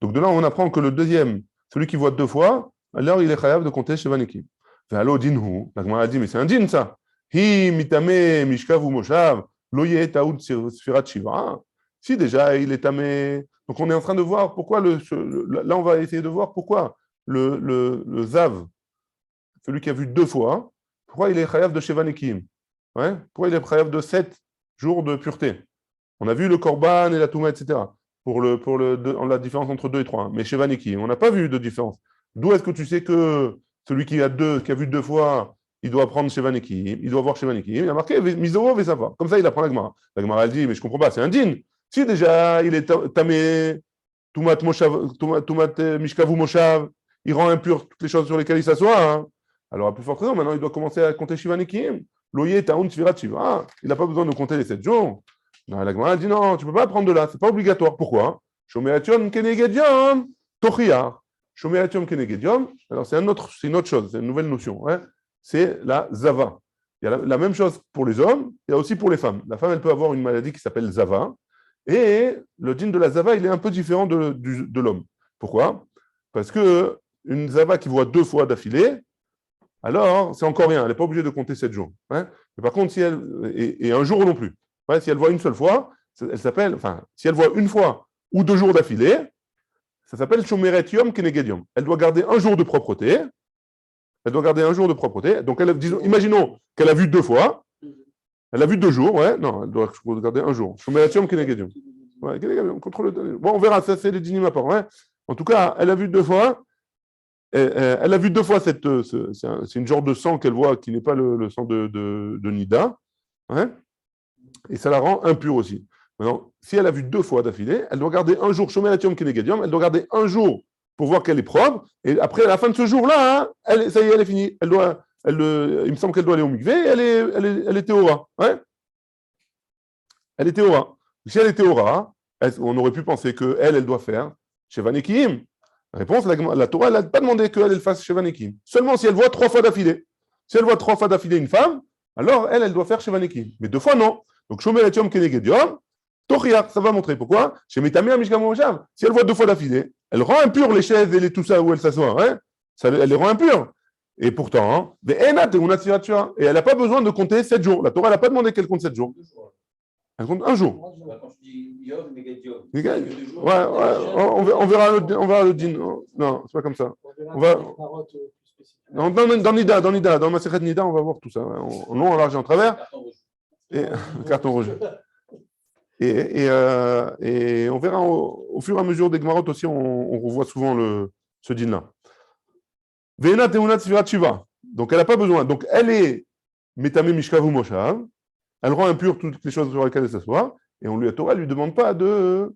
Speaker 1: Donc de là, on apprend que le deuxième, celui qui voit 2 fois, alors il est chayav de compter Shivanekim. Ve'alo dinhu, la Gemara a dit, mais c'est un din ça. Hi mitame mishkav ou moshav, lo yeh taoud sfirat shiva. Si déjà il est tamé. Donc on est en train de voir pourquoi là on va essayer de voir pourquoi le zav, celui qui a vu 2 fois, pourquoi il est chayav de Shivanekim. Ouais? Pourquoi il est chayav de 7 jours de pureté. On a vu le korban et la touma, etc. Pour la différence entre 2 et 3. Mais chez Vaneki, on n'a pas vu de différence. D'où est-ce que tu sais que celui qui a vu 2 fois, il doit prendre chez Vaneki, il doit voir chez Vaneki. Il a marqué Mizoro Vesava. Comme ça, il apprend la Gemara. La Gemara, elle dit, mais je ne comprends pas, c'est un din. Si déjà, il est tamé, Tumat Mishkavu Moshav, il rend impur toutes les choses sur lesquelles il s'assoit. Hein. Alors, à plus forte raison, maintenant, il doit commencer à compter Shivanekim. Loyer, Taoun, Tfirat, Shiva. Il n'a pas besoin de compter les 7 jours. Non, la Gemara dit non, tu ne peux pas prendre de là, ce n'est pas obligatoire. Pourquoi? Shomeatium kenegedium, tochiyar. Shomeatium kenegedium, alors c'est une autre chose, c'est une nouvelle notion. Hein? C'est la zava. Il y a la même chose pour les hommes, il y a aussi pour les femmes. La femme, elle peut avoir une maladie qui s'appelle zava, et le djinn de la zava, il est un peu différent de l'homme. Pourquoi? Parce que une zava qui voit 2 fois d'affilée, alors c'est encore rien, elle n'est pas obligée de compter 7 jours. Hein? Mais par contre, si elle, et un jour non plus. Ouais, si elle voit une seule fois, elle s'appelle, enfin, si elle voit une fois ou 2 jours d'affilée, ça s'appelle Shomeretium Kenegedium. Elle doit garder un jour de propreté. Elle doit garder un jour de propreté. Donc, imaginons qu'elle a vu 2 fois. Elle a vu 2 jours, ouais. Non, elle doit garder un jour. Shomeretium Kenegedium. Ouais, bon, on verra, ça c'est les dynimes à part. Ouais. En tout cas, elle a vu 2 fois. Elle a vu 2 fois c'est une genre de sang qu'elle voit qui n'est pas le sang de Nida. Ouais. Et ça la rend impure aussi. Maintenant, si elle a vu 2 fois d'affilée, elle doit garder un jour Shomeratium Kenegedium, elle doit garder un jour pour voir qu'elle est propre, et après, à la fin de ce jour-là, hein, ça y est, elle est finie. Il me semble qu'elle doit aller au mikvé, elle est théora. Ouais, elle est théora. Si elle est théora, on aurait pu penser qu'elle doit faire Shevanekim. Réponse, la Torah, elle n'a pas demandé qu'elle fasse Shevanekim. Seulement si elle voit 3 fois d'affilée. Si elle voit 3 fois d'affilée une femme, alors elle doit faire Shevanekim. Mais 2 fois, non. Donc, Shomeratium Kenegedium, Tochiach, ça va montrer. Pourquoi? Chez Metamia Mishkav Moshav, si elle voit 2 fois d'affilée, elle rend impure les chaises et tout ça où elle s'assoit. Hein? Elle les rend impures. Et pourtant, et elle n'a pas besoin de compter 7 jours. La Torah, elle n'a pas demandé qu'elle compte 7 jours. Elle compte un jour.
Speaker 2: Quand je dis Yom, Megedium.
Speaker 1: Ouais, on verra le din. Non, c'est pas comme ça. On va. Dans Nida, dans Masechet Nida, on va voir tout ça. En long, en large et en travers. Et carton rouge. Et on verra au fur et à mesure des Gemarot aussi, on revoit souvent ce din-là. Ve'ena teunat sfirat shiva. Donc elle n'a pas besoin. Donc elle est metame mishkavu moshav. Elle rend impure toutes les choses sur lesquelles elle s'assoit. Et la Torah ne lui demande pas de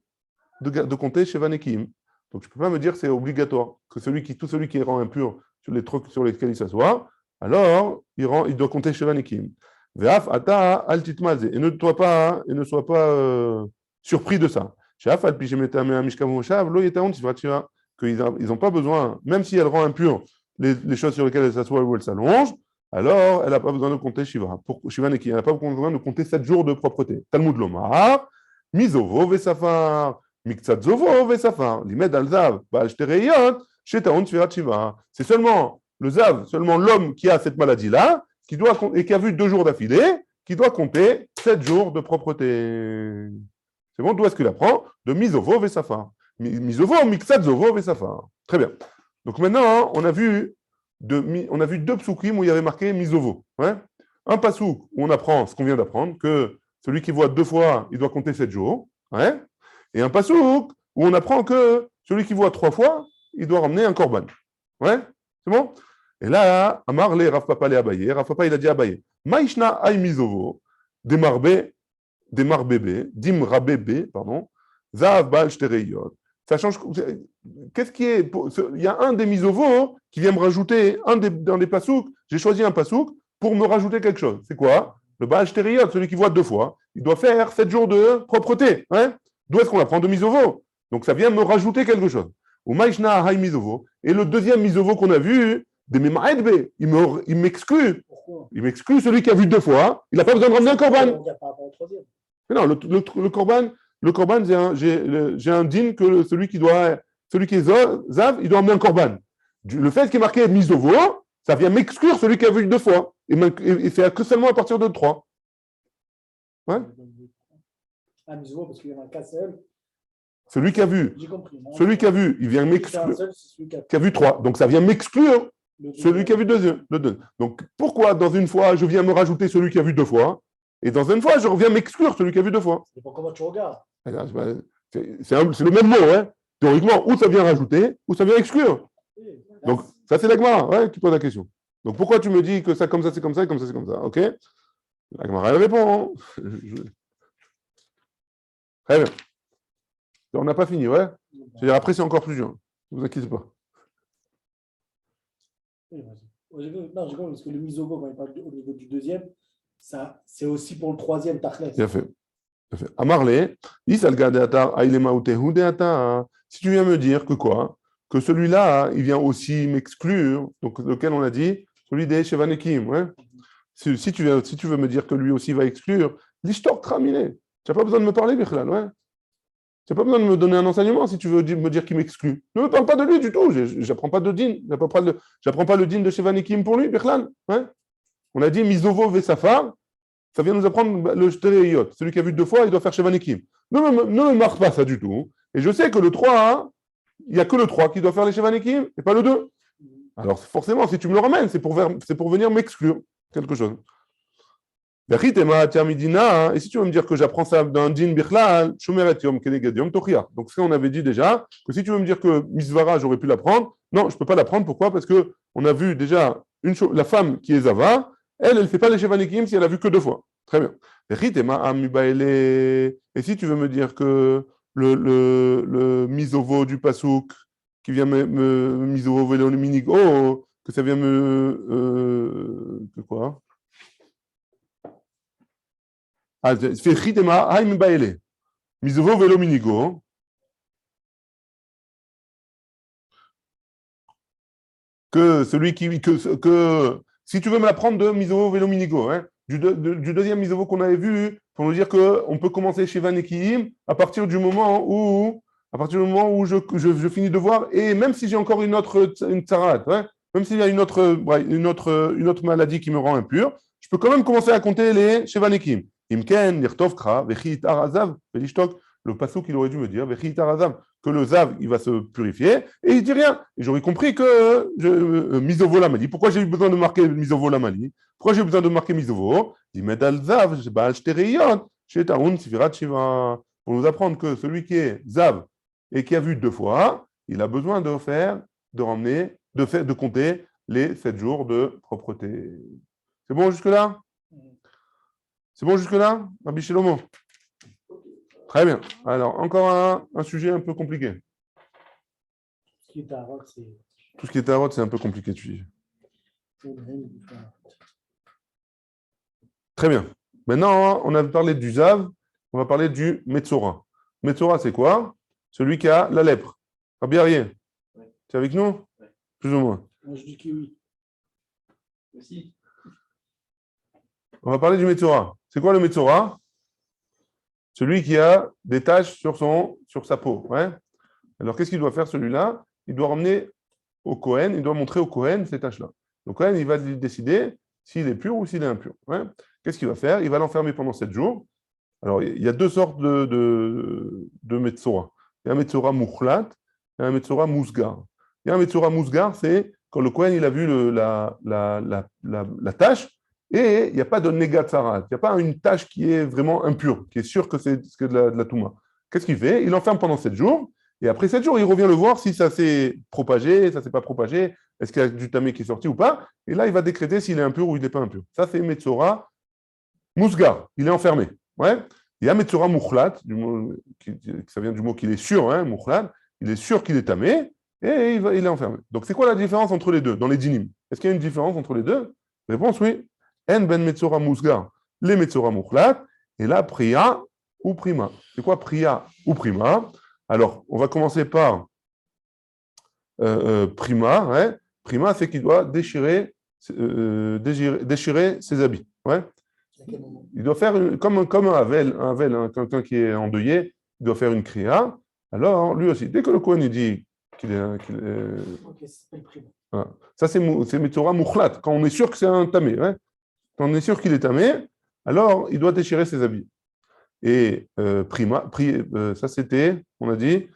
Speaker 1: compter Shevanekim. Donc je ne peux pas me dire que c'est obligatoire. Que tout celui qui rend impur sur les trucs sur lesquels il s'assoit, alors il doit compter Shevanekim. Ve'af ata al titmaze. Et ne sois pas surpris de ça. She'af al pi shemetame mishkavu moshav lo yetaun sfirat shiva. Qu'ils n'ont pas besoin, même si elle rend impure les choses sur lesquelles elle s'assoit ou elle s'allonge, alors elle n'a pas besoin de compter Shiva. Pour Shivaneki, elle n'a pas besoin de compter 7 jours de propreté. Talmud Lomar, Mizovo vesafar, Miktsat zovo vesafar, Limed al zav, Baal shtereyot, Shetaon Tfirat Shiva. C'est seulement le zav, seulement l'homme qui a cette maladie-là, et qui a vu 2 jours d'affilée, qui doit compter 7 jours de propreté. C'est bon, d'où est-ce qu'il apprend? De Mizovo vesafar. Mizovo, Miktsat zovo vesafar. Très bien. Donc maintenant, on a vu 2 psukim où il y avait marqué Mizovo. Ouais. Un pasouk où on apprend ce qu'on vient d'apprendre, que celui qui voit 2 fois, il doit compter 7 jours. Ouais. Et un pasouk où on apprend que celui qui voit 3 fois, il doit ramener un korban. Ouais. C'est bon? Et là, Amar le Rav Papa le Abaye. Rav Papa, il a dit Abaye. Maïshna ay Mizovo. Demarbébé, Dimrabébé, pardon, Zav Baal Shtereyot. Ça change. Qu'est-ce qui est. Il y a un des misovos qui vient me rajouter, dans les pasouks, j'ai choisi un pasouk pour me rajouter quelque chose. C'est quoi? Le Baal Shtereyot, celui qui voit 2 fois, il doit faire 7 jours de propreté. Hein? D'où est-ce qu'on apprend de misovo? Donc ça vient me rajouter quelque chose. Ou Maishna Hay misovo. Et le deuxième misovo qu'on a vu, des Memaedbe, il m'exclut.
Speaker 3: Pourquoi?
Speaker 1: Il m'exclut celui qui a vu 2 fois. Il n'a pas besoin de ramener un korban.
Speaker 3: On vient par rapport au troisième.
Speaker 1: Mais non, le korban, j'ai un din que celui qui est zav, il doit emmener un korban. Le fait qu'il est marqué misovo, ça vient m'exclure celui qui a vu 2 fois. Et c'est que seulement à partir de 3. Ouais.
Speaker 3: Ah, mais je vois parce qu'il y en a qu'un seul.
Speaker 1: Celui qui a vu.
Speaker 3: J'ai compris. Non,
Speaker 1: Celui qui a vu, il vient
Speaker 3: c'est un
Speaker 1: m'exclure.
Speaker 3: seul, c'est celui
Speaker 1: Qui a vu 3. Donc ça vient m'exclure
Speaker 3: le
Speaker 1: celui qui a vu 2. Donc pourquoi dans une fois, je viens me rajouter celui qui a vu 2 fois, et dans une fois, je reviens m'exclure celui qui a vu 2 fois?
Speaker 3: C'est pas comment tu regardes.
Speaker 1: C'est le même mot, hein. Théoriquement, ou ça vient rajouter, ou ça vient exclure. Donc, ça, c'est la Gemara qui pose la question. Donc, pourquoi tu me dis que ça, comme ça, c'est comme ça, et comme ça, c'est comme ça? OK? La Gemara, elle répond. Très bien. On n'a pas fini, ouais? C'est-à-dire, après, c'est encore plus dur. Ne vous inquiétez pas.
Speaker 3: Non, j'ai compris parce que le misogo, quand il parle au niveau du deuxième, ça, c'est aussi pour le troisième tachles.
Speaker 1: Bien fait. Amarle, si tu viens me dire que quoi? Que celui-là, il vient aussi m'exclure, donc lequel on a dit, celui des Shevanekim, ouais? Si tu veux me dire que lui aussi va exclure, l'histoire tramine. Tu n'as pas besoin de me parler, Bichlal, ouais? Tu n'as pas besoin de me donner un enseignement si tu veux me dire qu'il m'exclut. Ne me parle pas de lui du tout. Je n'apprends pas de din. Je n'apprends pas le din de Shevanekim pour lui, Bichlal, ouais? On a dit Mizovo Vesafar. Ça vient nous apprendre le Shtereyot. Celui qui a vu 2 fois, il doit faire Shevanekim. Ne me marque pas ça du tout. Et je sais que le 3, hein, il n'y a que le 3 qui doit faire les Shevanekim et pas le 2. Alors forcément, si tu me le ramènes, c'est pour venir m'exclure quelque chose. Et si tu veux me dire que j'apprends ça d'un din bichlal, shomeret yom keneged yom tochia. Donc ce qu'on avait dit déjà, que si tu veux me dire que misvara, j'aurais pu l'apprendre, non, je ne peux pas l'apprendre. Pourquoi? Parce qu'on a vu déjà la femme qui est zava, elle ne fait pas les shevanekim si elle a vu que 2 fois. Très bien. Et si tu veux me dire que le misovo du pasouk, qui vient me misovo velo minigo, que ça vient que quoi? Ah, c'est chitema haim baele. Misovo velo minigo. Que celui que si tu veux me l'apprendre de Misovo Velo Minigo, hein, du deuxième Misovo qu'on avait vu, pour nous dire qu'on peut commencer chez Van Ekim à partir du moment où je finis de voir, et même si j'ai encore une tsarat, hein, même s'il y a une autre maladie qui me rend impur, je peux quand même commencer à compter les chez Van Ekim. Imken, Nirtov Kra, Vechit Arazav, Velishtok, le pasouk qu'il aurait dû me dire, Vechit Arazav, que le zav, il va se purifier, et il dit rien. Et j'aurais compris que misovo la mali. Pourquoi j'ai eu besoin de marquer misovo la mali? Pourquoi j'ai eu besoin de marquer misovo? Il met al zav, chez Taoun, Sifirat Shiva, pour nous apprendre que celui qui est zav et qui a vu 2 fois, il a besoin de compter les 7 jours de propreté. C'est bon jusque-là? C'est bon jusque-là, Rabbi Shlomo? Très bien. Alors, encore un sujet un peu compliqué.
Speaker 3: Ce qui est tarot, c'est.
Speaker 1: Tout ce qui est tarot, c'est un peu compliqué, tu dis. Très bien. Maintenant, on a parlé du Zav, on va parler du Metzora. Metzora, c'est quoi? Celui qui a la lèpre. Rabbi Arié, tu es avec nous? Plus ou moins.
Speaker 3: Moi, je dis que oui.
Speaker 2: Aussi.
Speaker 1: On va parler du Metzora. C'est quoi le Metzora? Celui qui a des taches sur sa peau. Ouais. Alors, qu'est-ce qu'il doit faire celui-là? Il doit ramener au Kohen, il doit montrer au Kohen ces taches-là. Donc, Kohen, il va décider s'il est pur ou s'il est impur. Ouais. Qu'est-ce qu'il va faire? Il va l'enfermer pendant 7 jours. Alors, il y a 2 sortes de Metzora. Il y a un Metzora Mouchlat et un Metzora Mousgar. Il y a un Metzora Mousgar, c'est quand le Kohen il a vu la tache, et il n'y a pas de négatsarat, il n'y a pas une tâche qui est vraiment impure, qui est sûre que c'est de la touma. Qu'est-ce qu'il fait? Il l'enferme pendant 7 jours, et après 7 jours, il revient le voir si ça s'est propagé, ça ne s'est pas propagé, est-ce qu'il y a du tamé qui est sorti ou pas, et là, il va décréter s'il est impur ou il n'est pas impur. Ça, c'est Metzora Mousgar, il est enfermé. Ouais. Il y a Metzora Mouchlat, ça vient du mot qu'il est sûr, hein, Mouchlat, il est sûr qu'il est tamé, et il est enfermé. Donc, c'est quoi la différence entre les deux, dans les dinim? Est-ce qu'il y a une différence entre les deux? Réponse, oui. En ben Metzora Mousgar, les Metzora Mouchlat, et là, Priya ou Prima. C'est quoi Priya ou Prima? Alors, on va commencer par Prima. Ouais. Prima, c'est qu'il doit déchirer ses habits. Ouais. Il doit faire comme un Havel, hein, quelqu'un qui est endeuillé, il doit faire une kriya. Alors, lui aussi, dès que le Kohen il dit qu'il est.
Speaker 3: Ok, c'est Prima.
Speaker 1: Voilà. Ça, c'est Metzora Mouchlat, quand on est sûr que c'est un tamé. Ouais. Quand on est sûr qu'il est tamé, alors il doit déchirer ses habits. Et Prima, ça c'était, on a dit,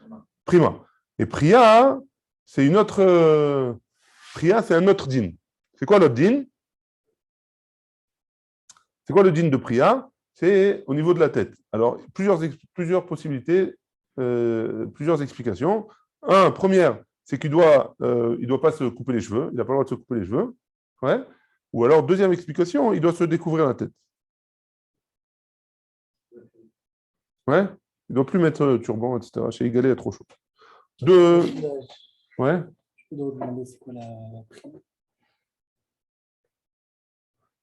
Speaker 1: Prima. Et Priya, c'est une autre. Priya, c'est un autre din. C'est quoi l'autre din? C'est quoi le din de Priya? C'est au niveau de la tête. Alors, plusieurs possibilités, plusieurs explications. Première, c'est qu'il doit pas se couper les cheveux. Il n'a pas le droit de se couper les cheveux. Ouais. Ou alors, deuxième explication, il doit se découvrir la tête. Ouais. Il ne doit plus mettre turban, etc. Chez Igalé, il est trop chaud. Ouais.
Speaker 3: Je peux demander c'est quoi la Prima?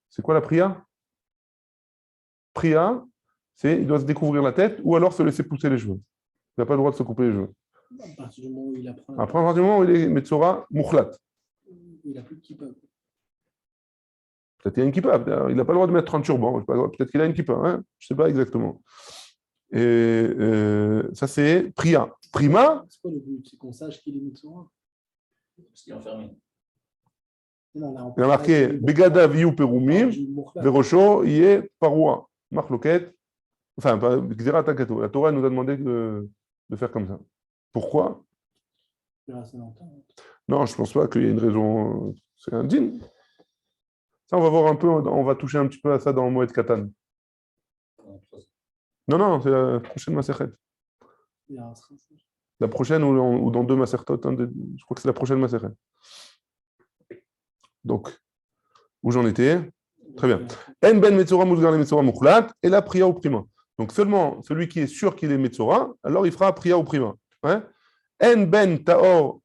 Speaker 1: C'est quoi la Priya? Priya, c'est il doit se découvrir la tête ou alors se laisser pousser les cheveux. Il n'a pas le droit de se couper les cheveux.
Speaker 3: À partir du moment où il apprend.
Speaker 1: Après, à partir du moment où il est Metzora Mouchlat.
Speaker 3: Il n'a plus de kippa.
Speaker 1: Peut-être qu'il a une kippa. Il n'a pas le droit de mettre un turban. Peut-être qu'il a une kippa. Hein, je ne sais pas exactement. Et ça, c'est Priya. Prima.
Speaker 3: C'est quoi le but? C'est qu'on sache qu'il est Metzora.
Speaker 2: Parce qu'il est enfermé.
Speaker 1: Il a marqué Begada Viu Perumim, Verosho, Iye, Paroua, Marloquet. Enfin, Gzera Takato. La Torah nous a demandé de faire comme ça. Pourquoi? Non, je ne pense pas qu'il y ait une raison. C'est un din. Ça, on va voir un peu, on va toucher un petit peu à ça dans le Moed Katan. Non, c'est la prochaine Masechet. La prochaine ou dans deux Masertot. Je crois que c'est la prochaine Masechet. Donc, où j'en étais? Très bien. En ben Metzora Mousgar le Metzora Mouchlat, et la Priya ou Prima. Donc, seulement celui qui est sûr qu'il est Metzora, alors il fera Priya ou Prima. En ben Taor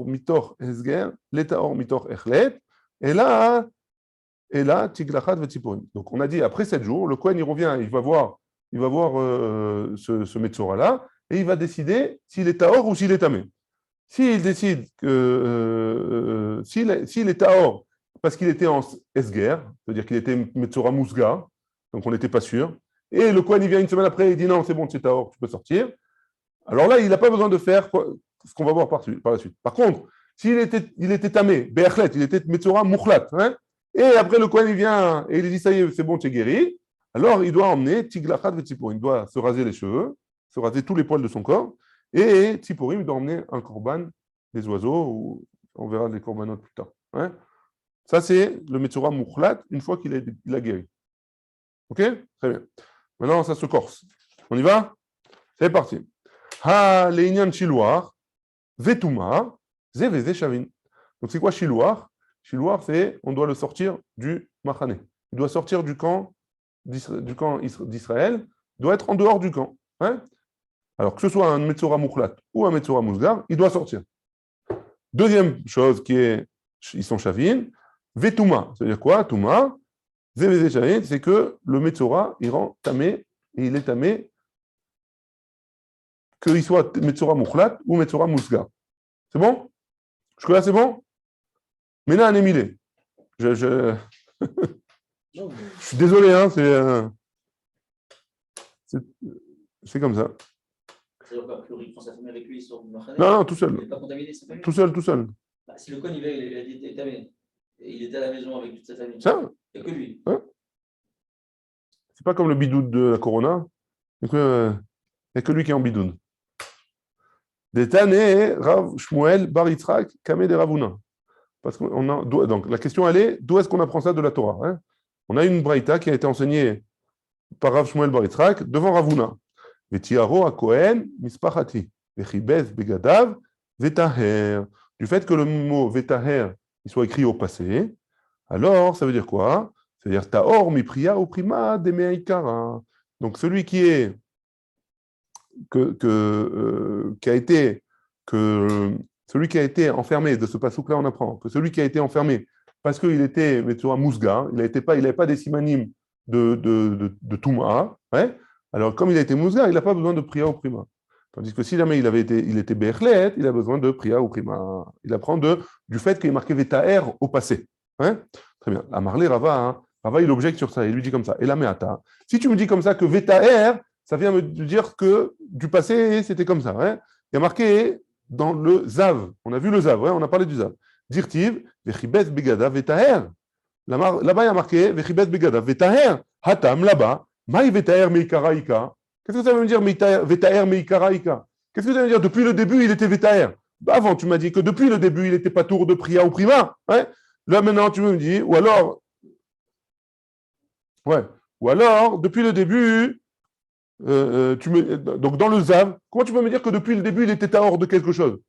Speaker 1: Mitor Esger, le Taor Mitor Echlet, et là, Tiglachat Vetziporim. Donc, on a dit après 7 jours, le Kohen il revient, il va voir ce Metzora-là, et il va décider s'il est Taor ou s'il est Tamé. S'il décide que s'il est Taor parce qu'il était en Esger, c'est-à-dire qu'il était Metzora Mousga, donc on n'était pas sûr, et le Kohen il vient une semaine après, il dit non, c'est bon, c'est Taor, tu peux sortir. Alors là, il n'a pas besoin de faire ce qu'on va voir par la suite. Par contre, s'il était tamé, Be'achlet, il était Metzora Mouchlat, hein, et après le Kohen il vient et il dit ça y est, c'est bon, tu es guéri, alors il doit emmener Tiglachat Vetziporim, il doit se raser les cheveux, se raser tous les poils de son corps, et Tziporim, il doit emmener un korban des oiseaux, ou on verra les korbanotes plus tard. Hein. Ça, c'est le Metzora Mouchlat, une fois qu'il a guéri. Ok? Très bien. Maintenant, ça se corse. On y va? C'est parti. Ha le'inyan shiluach, vetuma, ze veze shavin. Donc, c'est quoi shiluach? Shiluach, c'est on doit le sortir du machane. Il doit sortir du camp d'Israël, il doit être en dehors du camp. Hein? Alors, que ce soit un Metzora Mouchlat ou un Metzora Mousgar, il doit sortir. Deuxième chose qui est, ils sont Shavin, Vetuma. C'est-à-dire quoi? Touma, Zeveze Shavin, c'est que le Metzora, il rend tamé, et il est tamé, qu'il soit Metzora Mouchlat ou Metzora Mousgar. C'est bon? Jusque-là, c'est bon? Maintenant, un émilé. Je suis désolé, hein, c'est comme ça.
Speaker 2: C'est-à-dire pas pleurer, prend sa famille avec lui, sur
Speaker 1: Non, tout seul.
Speaker 2: Il n'est pas contaminé, sa famille.
Speaker 1: Tout seul.
Speaker 2: Bah, si le Kohen, il a dit tamé, et il était à la maison avec toute sa famille.
Speaker 1: Ça?
Speaker 2: Il n'y a que lui.
Speaker 1: Ouais. C'est pas comme le bidoud de la Corona. Il n'y a que lui qui est en bidoud. Détané, Rav Shmuel Bar Yitzhak Kameh de Ravuna. Parce qu'on a, donc la question elle est, d'où est-ce qu'on apprend ça de la Torah, hein? On a une braïta qui a été enseignée par Rav Shmuel Bar Yitzhak devant Ravuna. Vetiaro a Kohen mispachati vechibez begadav vetaher. Du fait que le mot vetaher il soit écrit au passé, alors ça veut dire quoi? Ça C'est-à-dire Taor, Mipria, ou Prima, Demeaikara. Donc celui celui qui a été enfermé, de ce pasouk-là, on apprend que celui qui a été enfermé parce qu'il était Metzora Mousga, il n'avait pas des simanim de Touma, ouais. Alors comme il a été Mousga, il n'a pas besoin de Priya ou Prima. Tandis que si jamais il était Bechlet, il a besoin de Priya ou Prima. Il apprend du fait qu'il est marqué Vetaer au passé. Ouais. Très bien. Amarlé Rava, hein. Rava, il objecte sur ça, il lui dit comme ça. Et la Meata, si tu me dis comme ça que Vetaer, ça vient me dire que du passé, c'était comme ça. Ouais. Il y a marqué dans le Zav. On a vu le Zav, ouais, on a parlé du Zav. Dirtiv, Vechibet Begada Vetaer. Là-bas, il y a marqué Vechibet Begada Vetaer. Hatam, là-bas, Maï Vetaer Meikaraïka. Qu'est-ce que ça veut dire Vetaer Meikaraïka? Qu'est-ce que ça veut dire? Depuis le début, il était Vetaer. Avant, tu m'as dit que depuis le début, il n'était pas tour de Priya ou Prima. Ouais. Là, maintenant, tu me dis, ou alors, depuis le début, donc dans le Zav, comment tu peux me dire que depuis le début, il était hors de quelque chose?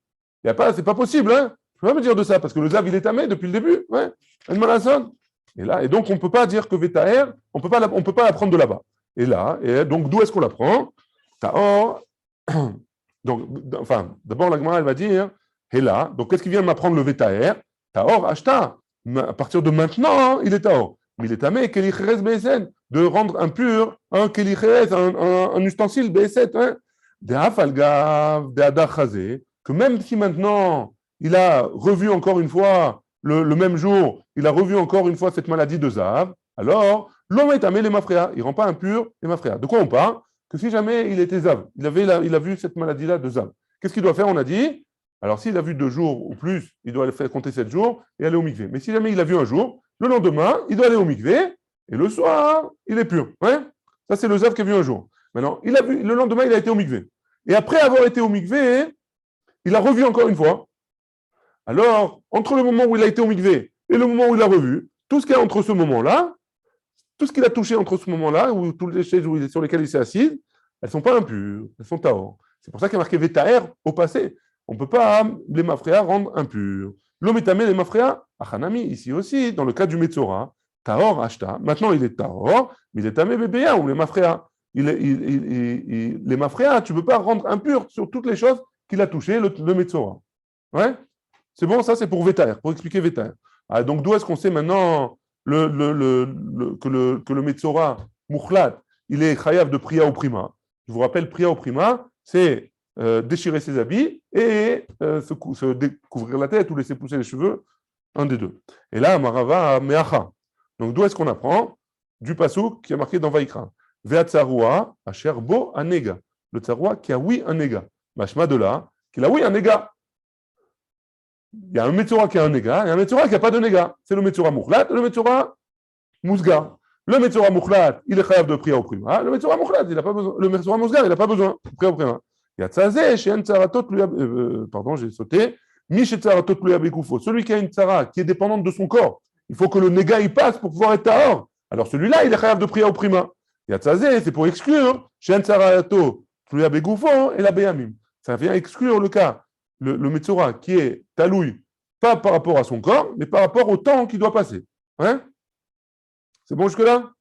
Speaker 1: C'est pas possible, hein? Tu peux pas me dire de ça, parce que le Zav, il est tamé depuis le début. Ouais. Et donc, on ne peut pas dire que Vetaer, on peut pas l'apprendre de là-bas. Et donc, d'où est-ce qu'on l'apprend? Taor. Donc, enfin, d'abord, la Gemara, elle va dire, et là, donc, qu'est-ce qui vient de m'apprendre le Vetaer? Taor, Ashta. À partir de maintenant, il est Taor. Mais il est tamé, Kelicheres BSN, de rendre impur un Kelicheres, un ustensile BSN, hein? De Hafalgav, de Adachazé, que même si maintenant, il a revu encore une fois, le même jour, il a revu encore une fois cette maladie de Zav, alors, l'homme est tamé les mafréas, il ne rend pas impur les mafréas. De quoi on parle? Que si jamais il était Zav, il a vu cette maladie-là de Zav, qu'est-ce qu'il doit faire? On a dit, alors s'il a vu 2 jours ou plus, il doit faire compter 7 jours et aller au mikvé. Mais si jamais il a vu un jour, le lendemain, il doit aller au mikvé et le soir, il est pur. Ouais. Ça, c'est le Zav qui a vu un jour. Maintenant, le lendemain, il a été au mikvé. Et après avoir été au mikvé, il a revu encore une fois. Alors, entre le moment où il a été au mikvé et le moment où il a revu, tout ce qu'il y a entre ce moment-là, tout ce qu'il a touché entre ce moment-là, ou toutes les chaises sur lesquelles il s'est assis, elles ne sont pas impures, elles sont taor. C'est pour ça qu'il y a marqué Vetaer au passé. On ne peut pas les mafréas rendre impurs. L'homme est amé les mafréas, Achanami, ici aussi, dans le cas du Metzora, taor ashta. Maintenant, il est taor, mais il est amé bébéa ou les mafréas. Les mafréas, tu ne peux pas rendre impurs sur toutes les choses qu'il a touchées, le Metzora. Ouais? C'est bon, ça c'est pour Vetaer, pour expliquer Vetaer. Ah, donc d'où est-ce qu'on sait maintenant que le Metzora Mouchlat, il est chayav de Priya ou Prima? Je vous rappelle, Priya ou Prima, c'est déchirer ses habits et se découvrir la tête ou laisser pousser les cheveux, un des deux. Et là, Marava Meacha. Donc d'où est-ce qu'on apprend? Du pasouk qui est marqué dans Vaikra. Veat Tsarua, Asher Bo Anega. Le Tsarua qui a oui un nega. Mashma de là, qu'il a oui un nega. Il y a un Metzora qui a un Nega et un Metzora qui n'a pas de Nega. C'est le Metzora Mouchlat et le Metzora Mousga. Le Metzora Mouchlat, il est chayav de Priya au Prima. Le Metzora Mouchlat, il n'a pas besoin. Le Metzora Mousga, il n'a pas besoin de Priya au Prima. Il y a Tzazé, chez un Tsaratot, pardon, j'ai sauté. Miche Tsaratot Pluya Bekoufo. Celui qui a une Tsara qui est dépendante de son corps, il faut que le Nega il passe pour pouvoir être Tahor. Alors celui-là, il est chayav de Priya au Prima. Il y a Tzazé, c'est pour exclure chez un Tsaratot Pluya Bekoufo et la Beyamim. Ça vient exclure le cas. Le Metzora qui est talouille, pas par rapport à son corps, mais par rapport au temps qu'il doit passer. Hein? C'est bon jusque-là?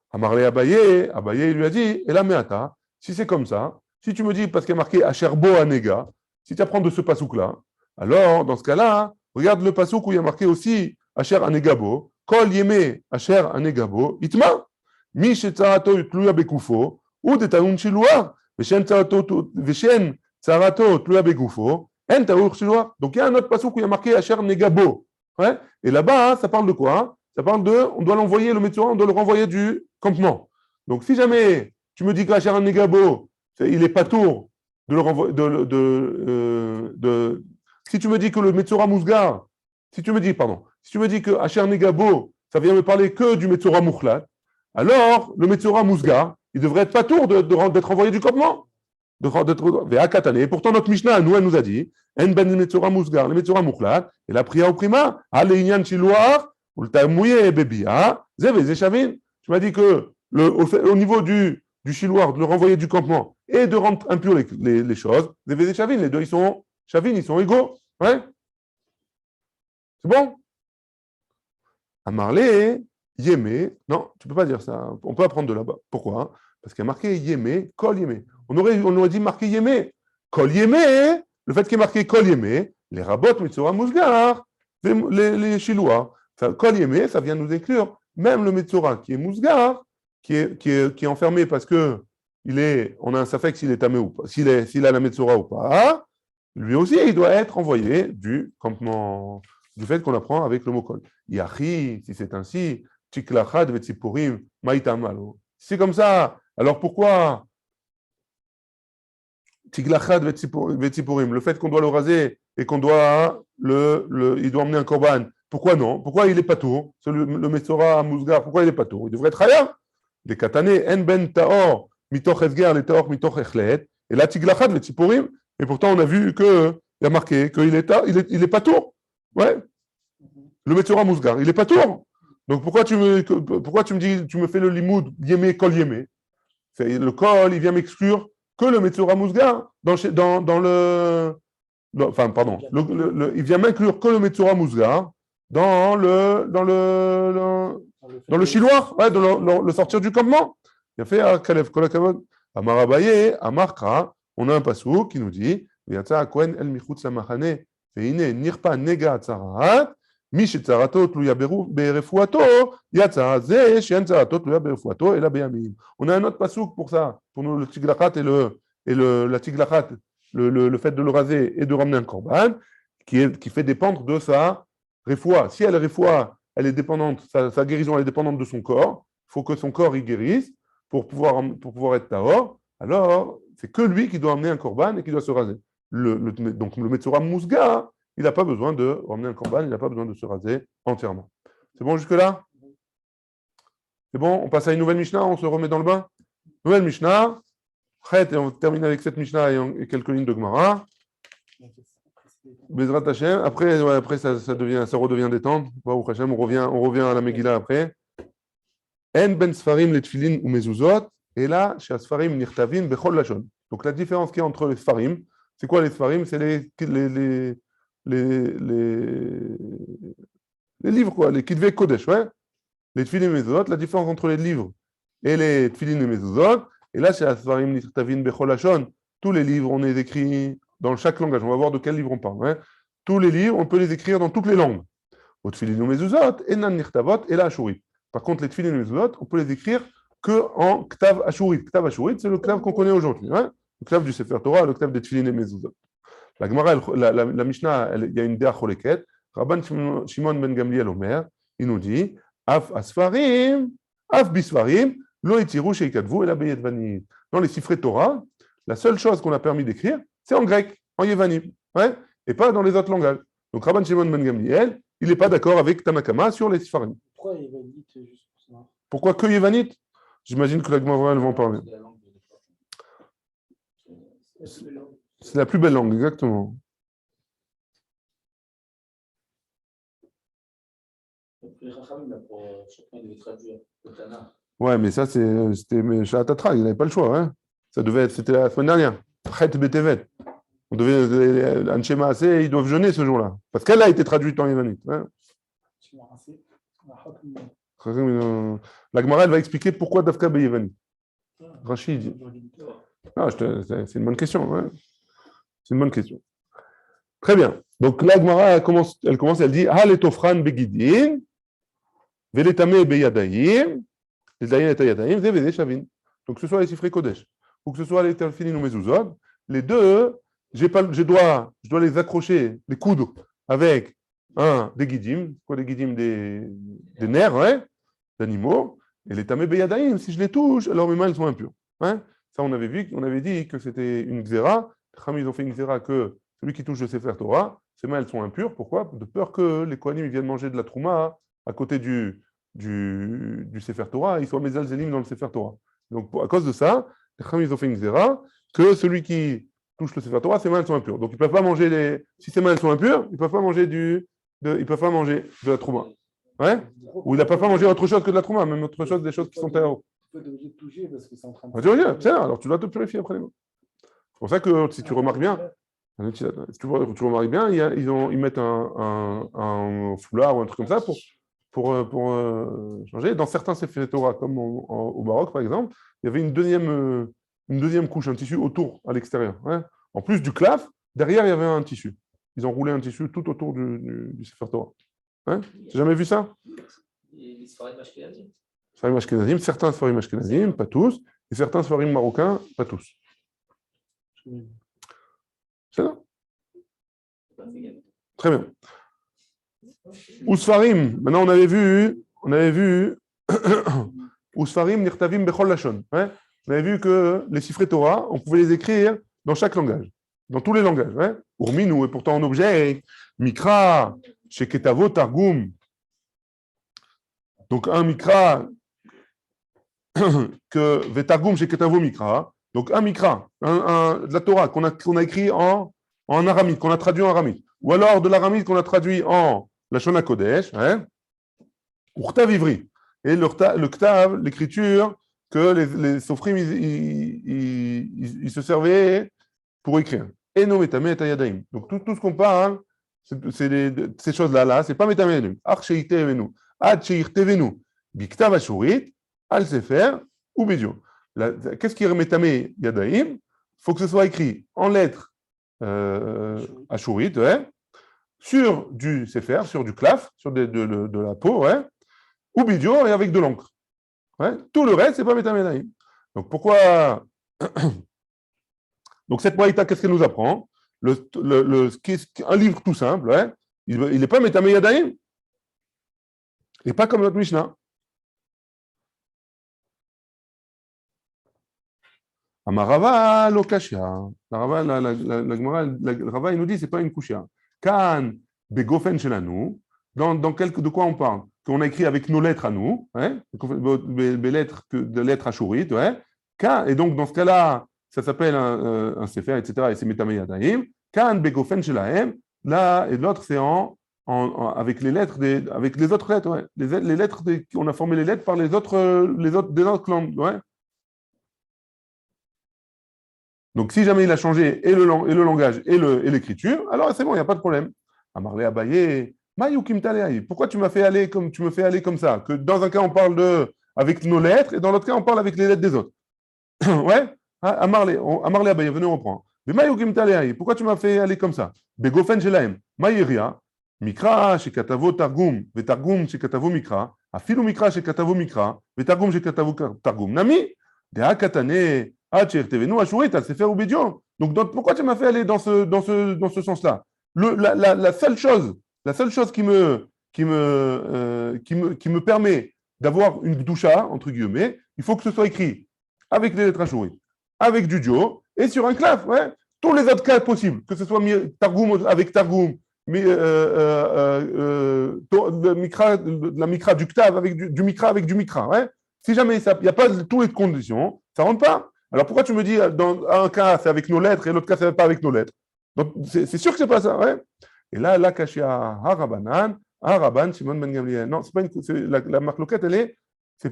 Speaker 1: Amarlé Abaye, il lui a dit, et la Meata, si c'est comme ça, si tu me dis, parce qu'il y a marqué Asherbo Anega, si tu apprends de ce pasouk-là, alors, dans ce cas-là, regarde le pasouk où il y a marqué aussi Asher Anegabo, Kol Yeme Asher Anegabo, Itma, Mi Shetzarato Tluya Bekufo, ou de Taoun Shiloua, Veshen Tsarato, Veshen Tsarato Tluya Begoufo, En Taour Shiloua. Donc il y a un autre pasouk où il y a marqué Asher Negabo. Ouais? Et là-bas, hein, ça parle de quoi? Ça parle on doit l'envoyer, le Metzora, on doit le renvoyer du campement. Donc si jamais tu me dis qu'Asher Negabo, il est pas tour de le renvoyer, si tu me dis que le Metzora Mousgar, si tu me dis que Asher Negabo, ça vient me parler que du Metzora Mouchlat, alors le Metzora Mousgar, il devrait être pas tour d'être envoyé du campement. Et pourtant notre Mishnah, elle nous a dit En ben Metzora Mousgar, le Metzora Mouchlat, et la Priya au Prima, Aléinian Chiloar, ou le Tamouye Bebia, Zeve Zechavin. Tu m'as dit que au niveau du Chiloir, de le renvoyer du campement et de rendre impur les choses, Zeve Zechavin, les deux ils sont Chavin, ils sont égaux. Ouais? C'est bon? Amarlé, Yémé. Non, tu ne peux pas dire ça. On peut apprendre de là-bas. Pourquoi? Parce qu'il y a marqué Yémé, Kol Yémé. On aurait dit marqué Yémé. Kol Yémé, le fait qu'il y ait marqué Kol Yémé, les Rabot, Metzora, Mousgar, les Chilois. Kol Yémé, ça vient nous inclure même le Metzora qui est Mousgar, qui est enfermé parce que on a un safek s'il est tamé ou pas, s'il a la Metzora ou pas. Lui aussi, il doit être envoyé du campement, du fait qu'on apprend avec le mot Kol. Yachi, si c'est ainsi, Tiklachad Vetsipurim, Maïtamalo. Si c'est comme ça, alors pourquoi Tiklachad Vetsipurim, le fait qu'on doit le raser et qu'on doit il doit emmener un korban, pourquoi non? Pourquoi il n'est pas tour? Le Metzora Mousgar, pourquoi il n'est pas tour? Il devrait être ailleurs. Des katané, en ben taor, mitoch esger, les taor, mitoch echlet, et là Tiklachad Vetsipurim, et pourtant on a vu qu'il y a marqué qu'il est pas tour. Ouais. Le Metzora Mousgar, il n'est pas tour. Donc pourquoi tu me dis, tu me fais le limoud yémé, kol yémé? Le kol, il vient m'exclure que le Metzora Mousgar dans le. Enfin, pardon. Il vient m'inclure que le Metzora Mousgar dans le chinois, ouais, dans le sortir du campement. Il a fait à Kalev, Kolakavod. À Marabaye, à Markra, on a un passou qui nous dit Yatsa Kohen el Michutz la Machane, Veine Nirpa Nega Tsarahat. On a un autre pasouk pour ça, pour nous, le tiglachat la tiglachat, le fait de le raser et de ramener un korban, qui fait dépendre de sa refoua. Si elle refoua, elle est dépendante, sa guérison elle est dépendante de son corps, il faut que son corps y guérisse pour pouvoir être tahor, alors c'est que lui qui doit amener un korban et qui doit se raser. Donc le Metzora Mousga, il n'a pas besoin de ramener un korban, il n'a pas besoin de se raser entièrement. C'est bon jusque-là? C'est bon? On passe à une nouvelle Mishnah, on se remet dans le bain? Nouvelle Mishnah, et on termine avec cette Mishnah et quelques lignes de Gemara. Bezrat Hashem, après ça redevient détente. Baruch Hashem, on revient à la Megillah après. En ben Sfarim les Tfilin ou Mezuzot, et là, chez Sfarim Nirtavin Bechol Lashon. Donc la différence qu'il y a entre les Sfarim, c'est quoi les Sfarim? C'est les livres, quoi, les Kitvei Kodesh, ouais. Les Tfilin et Mezuzot, la différence entre les livres et les Tfilin et Mezuzot, et là, chez Sfarim Nirtavin Bechol Lashon, tous les livres, on les écrit dans chaque langage. On va voir de quel livre on parle. Hein. Tous les livres, on peut les écrire dans toutes les langues. Au Tfilin ou Mezuzot, Enan Nirtavot et la Ashurit. Par contre, les Tfilin et Mezuzot, on peut les écrire qu'en Ktav Ashurit. Ktav Ashurit, c'est le Ktav qu'on connaît aujourd'hui. Hein. Le Ktav du Sefer Torah, le Ktav des Tfilin et Mezuzot. La Gemara, la Mishnah, il y a une Dea Choleket. Rabban Shimon ben Gamliel Omer, il nous dit Af Asfarim, Af Bisfarim, Lo Itiru Sheikadvu et la Beyedvanim. Dans les Sifrei Torah, la seule chose qu'on a permis d'écrire, c'est en grec, en Yevanim, ouais, et pas dans les autres langages. Donc Rabban Shimon ben Gamliel, il n'est pas d'accord avec Tanakama sur les Sfarim.
Speaker 3: Pourquoi Yevanite juste pour ça?
Speaker 1: Pourquoi que Yevanite? J'imagine que la Gemara, elle va en parler. C'est la plus belle langue, exactement. Ouais, mais ça, c'était Shahatatra, il n'avait pas le choix. Hein. C'était la semaine dernière. Chet Betevet. On devait, Anshema Aseh, ils doivent jeûner ce jour-là. Parce qu'elle a été traduite en Yévanite. Hein. La Gemara, elle va expliquer pourquoi Dafka Yévanite. Rachid. Ah, c'est une bonne question. Ouais. C'est une bonne question. Très bien. Donc la Gemara, elle dit Ha letofran begidin, veletame beyadaim, ledayin et yadaim, vevede shavin. Donc que ce soit les Sifrei Kodesh, ou que ce soit les Tfilin ou Mezuzot, les deux, je dois les accrocher, les coudre avec des guidim, quoi des guidim des nerfs, ouais, d'animaux, et les tamé beyadaim, si je les touche, alors mes mains elles sont impures. Hein. Ça on avait dit que c'était une xéra. Ils ont fait une xéra que celui qui touche le Sefer Torah, ses mains elles sont impures. Pourquoi? De peur que les Kohanim viennent manger de la trouma à côté du Sefer Torah, ils soient mezalzelim dans le Sefer Torah. Donc à cause de ça, ils ont fait une xéra que celui qui touche le Sefer Torah, ses mains elles sont impures. Donc ils ne peuvent pas manger si ses mains elles sont impures, ils ne peuvent pas manger de la trouma. Ouais? Ou ils ne peuvent pas manger autre chose que de la trouma, même autre chose, des choses qui sont terreaux.
Speaker 3: Tu es obligé de toucher parce que c'est en train
Speaker 1: de. Alors tu dois te purifier après les mains. C'est pour ça que si tu remarques bien, ils mettent un foulard ou un truc comme ça changer. Dans certains Sefer Torah, comme au Maroc par exemple, il y avait une deuxième couche, un tissu autour, à l'extérieur. Ouais. En plus du claf, derrière, il y avait un tissu. Ils ont roulé un tissu tout autour du Sefer Torah. Ouais. Tu n'as jamais vu ça?
Speaker 2: Les Sfarim Ashkenazim.
Speaker 1: Sfarim Ashkenazim, certains Sfarim Ashkenazim, pas tous, et certains Sfarim marocains, pas tous. C'est ça? Très bien. Ousfarim, maintenant on avait vu Ousfarim nirtavim bechol lashon. Ouais. On avait vu que les chiffres Torah, on pouvait les écrire dans chaque langage, dans tous les langages. Ouais. Urminu est pourtant en objet, Mikra, Sheketavo, Targum. Donc un Mikra, que Vetargum, Sheketavo, Mikra. Donc un Mikra, de la Torah qu'on a écrit en aramite, qu'on a traduit en aramite. Ou alors de l'aramite qu'on a traduit en Lashon HaKodesh, hein, ou Ktav Ivri. Et le Ktav, l'écriture que les Sofrim, ils se servaient pour écrire. Et no metame et ayadaim. Donc tout ce qu'on parle, c'est ces choses-là, c'est pas metame et ayadaim. Ach sheitevenu, ad sheitevenu, biktav ashurit, al sefer, ou bidio. Qu'est-ce qui est metame yadaim? Il faut que ce soit écrit en lettres ashurit, ouais, sur du sefer, sur du claf, sur de la peau, ouais, ou bidio et avec de l'encre. Ouais. Tout le reste, c'est pas métamédaïm. Donc pourquoi? Donc cette moïta, qu'est-ce qu'elle nous apprend? Un livre tout simple, ouais, il n'est pas métamédaïm. Et pas comme notre Mishnah. Amarava lokashia. La Rava, il nous dit, c'est pas une kushia. Kan begofen shelanu. De quoi on parle? Qu'on a écrit avec nos lettres à nous, hein, des lettres ashurites, ouais. Et donc dans ce cas-là, ça s'appelle un sefer, etc. Et c'est metameyadaim. Kan begofen shelahem. Là et l'autre, c'est avec les lettres avec les autres lettres, ouais. Les lettres on a formé les lettres par des autres langues, ouais. Donc, si jamais il a changé et le langage et l'écriture, alors c'est bon, il n'y a pas de problème. Amarlé Abaye, Mayukim Taleaï, pourquoi tu m'as fait aller comme tu me fais aller comme ça? Que dans un cas, on parle avec nos lettres et dans l'autre cas, on parle avec les lettres des autres. Ouais? Amarlé Abaye, venez, on reprend. Mais Mayukim Taleaï, pourquoi tu m'as fait aller comme ça? Begofen Shelaim, Mayiria, Mikra, Shekatavo Targum, Vetargum, Shekatavo Mikra, Afilu Mikra, Shekatavo Mikra, Vetargum, Shekatavo Targum. Nami, Dea Katane. Donc, pourquoi tu m'as fait aller dans ce sens-là? La seule chose qui me permet d'avoir une doucha, entre guillemets, il faut que ce soit écrit avec des lettres ashurites, avec du dio et sur un claf. Ouais. Tous les autres cas possibles, que ce soit Targum avec Targum, la Mikra du Ktav avec du Mikra avec du Mikra. Ouais. Si jamais il n'y a pas toutes les conditions, ça ne rentre pas. Alors pourquoi tu me dis, dans un cas, c'est avec nos lettres et l'autre cas, c'est pas avec nos lettres? Donc, c'est sûr que c'est pas ça, ouais. Et là, Kashia Harabanan, Haraban, Shimon Ben Gamliel. Non, c'est pas la marloquette, elle est, il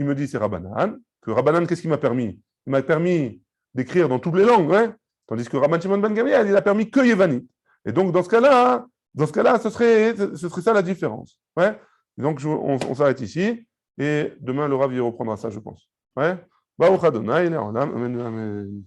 Speaker 1: me dit c'est Rabanan, que Rabanan, qu'est-ce qu'il m'a permis? Il m'a permis d'écrire dans toutes les langues, ouais. Tandis que Rabban Shimon Ben Gamliel, il a permis que Yévanit. Et donc, dans ce cas-là, ce serait ça la différence, ouais. Et donc, on s'arrête ici, et demain, le Rav, il reprendra ça, je pense, ouais. Baruch Adonai, Le'olam, Amen, Amen.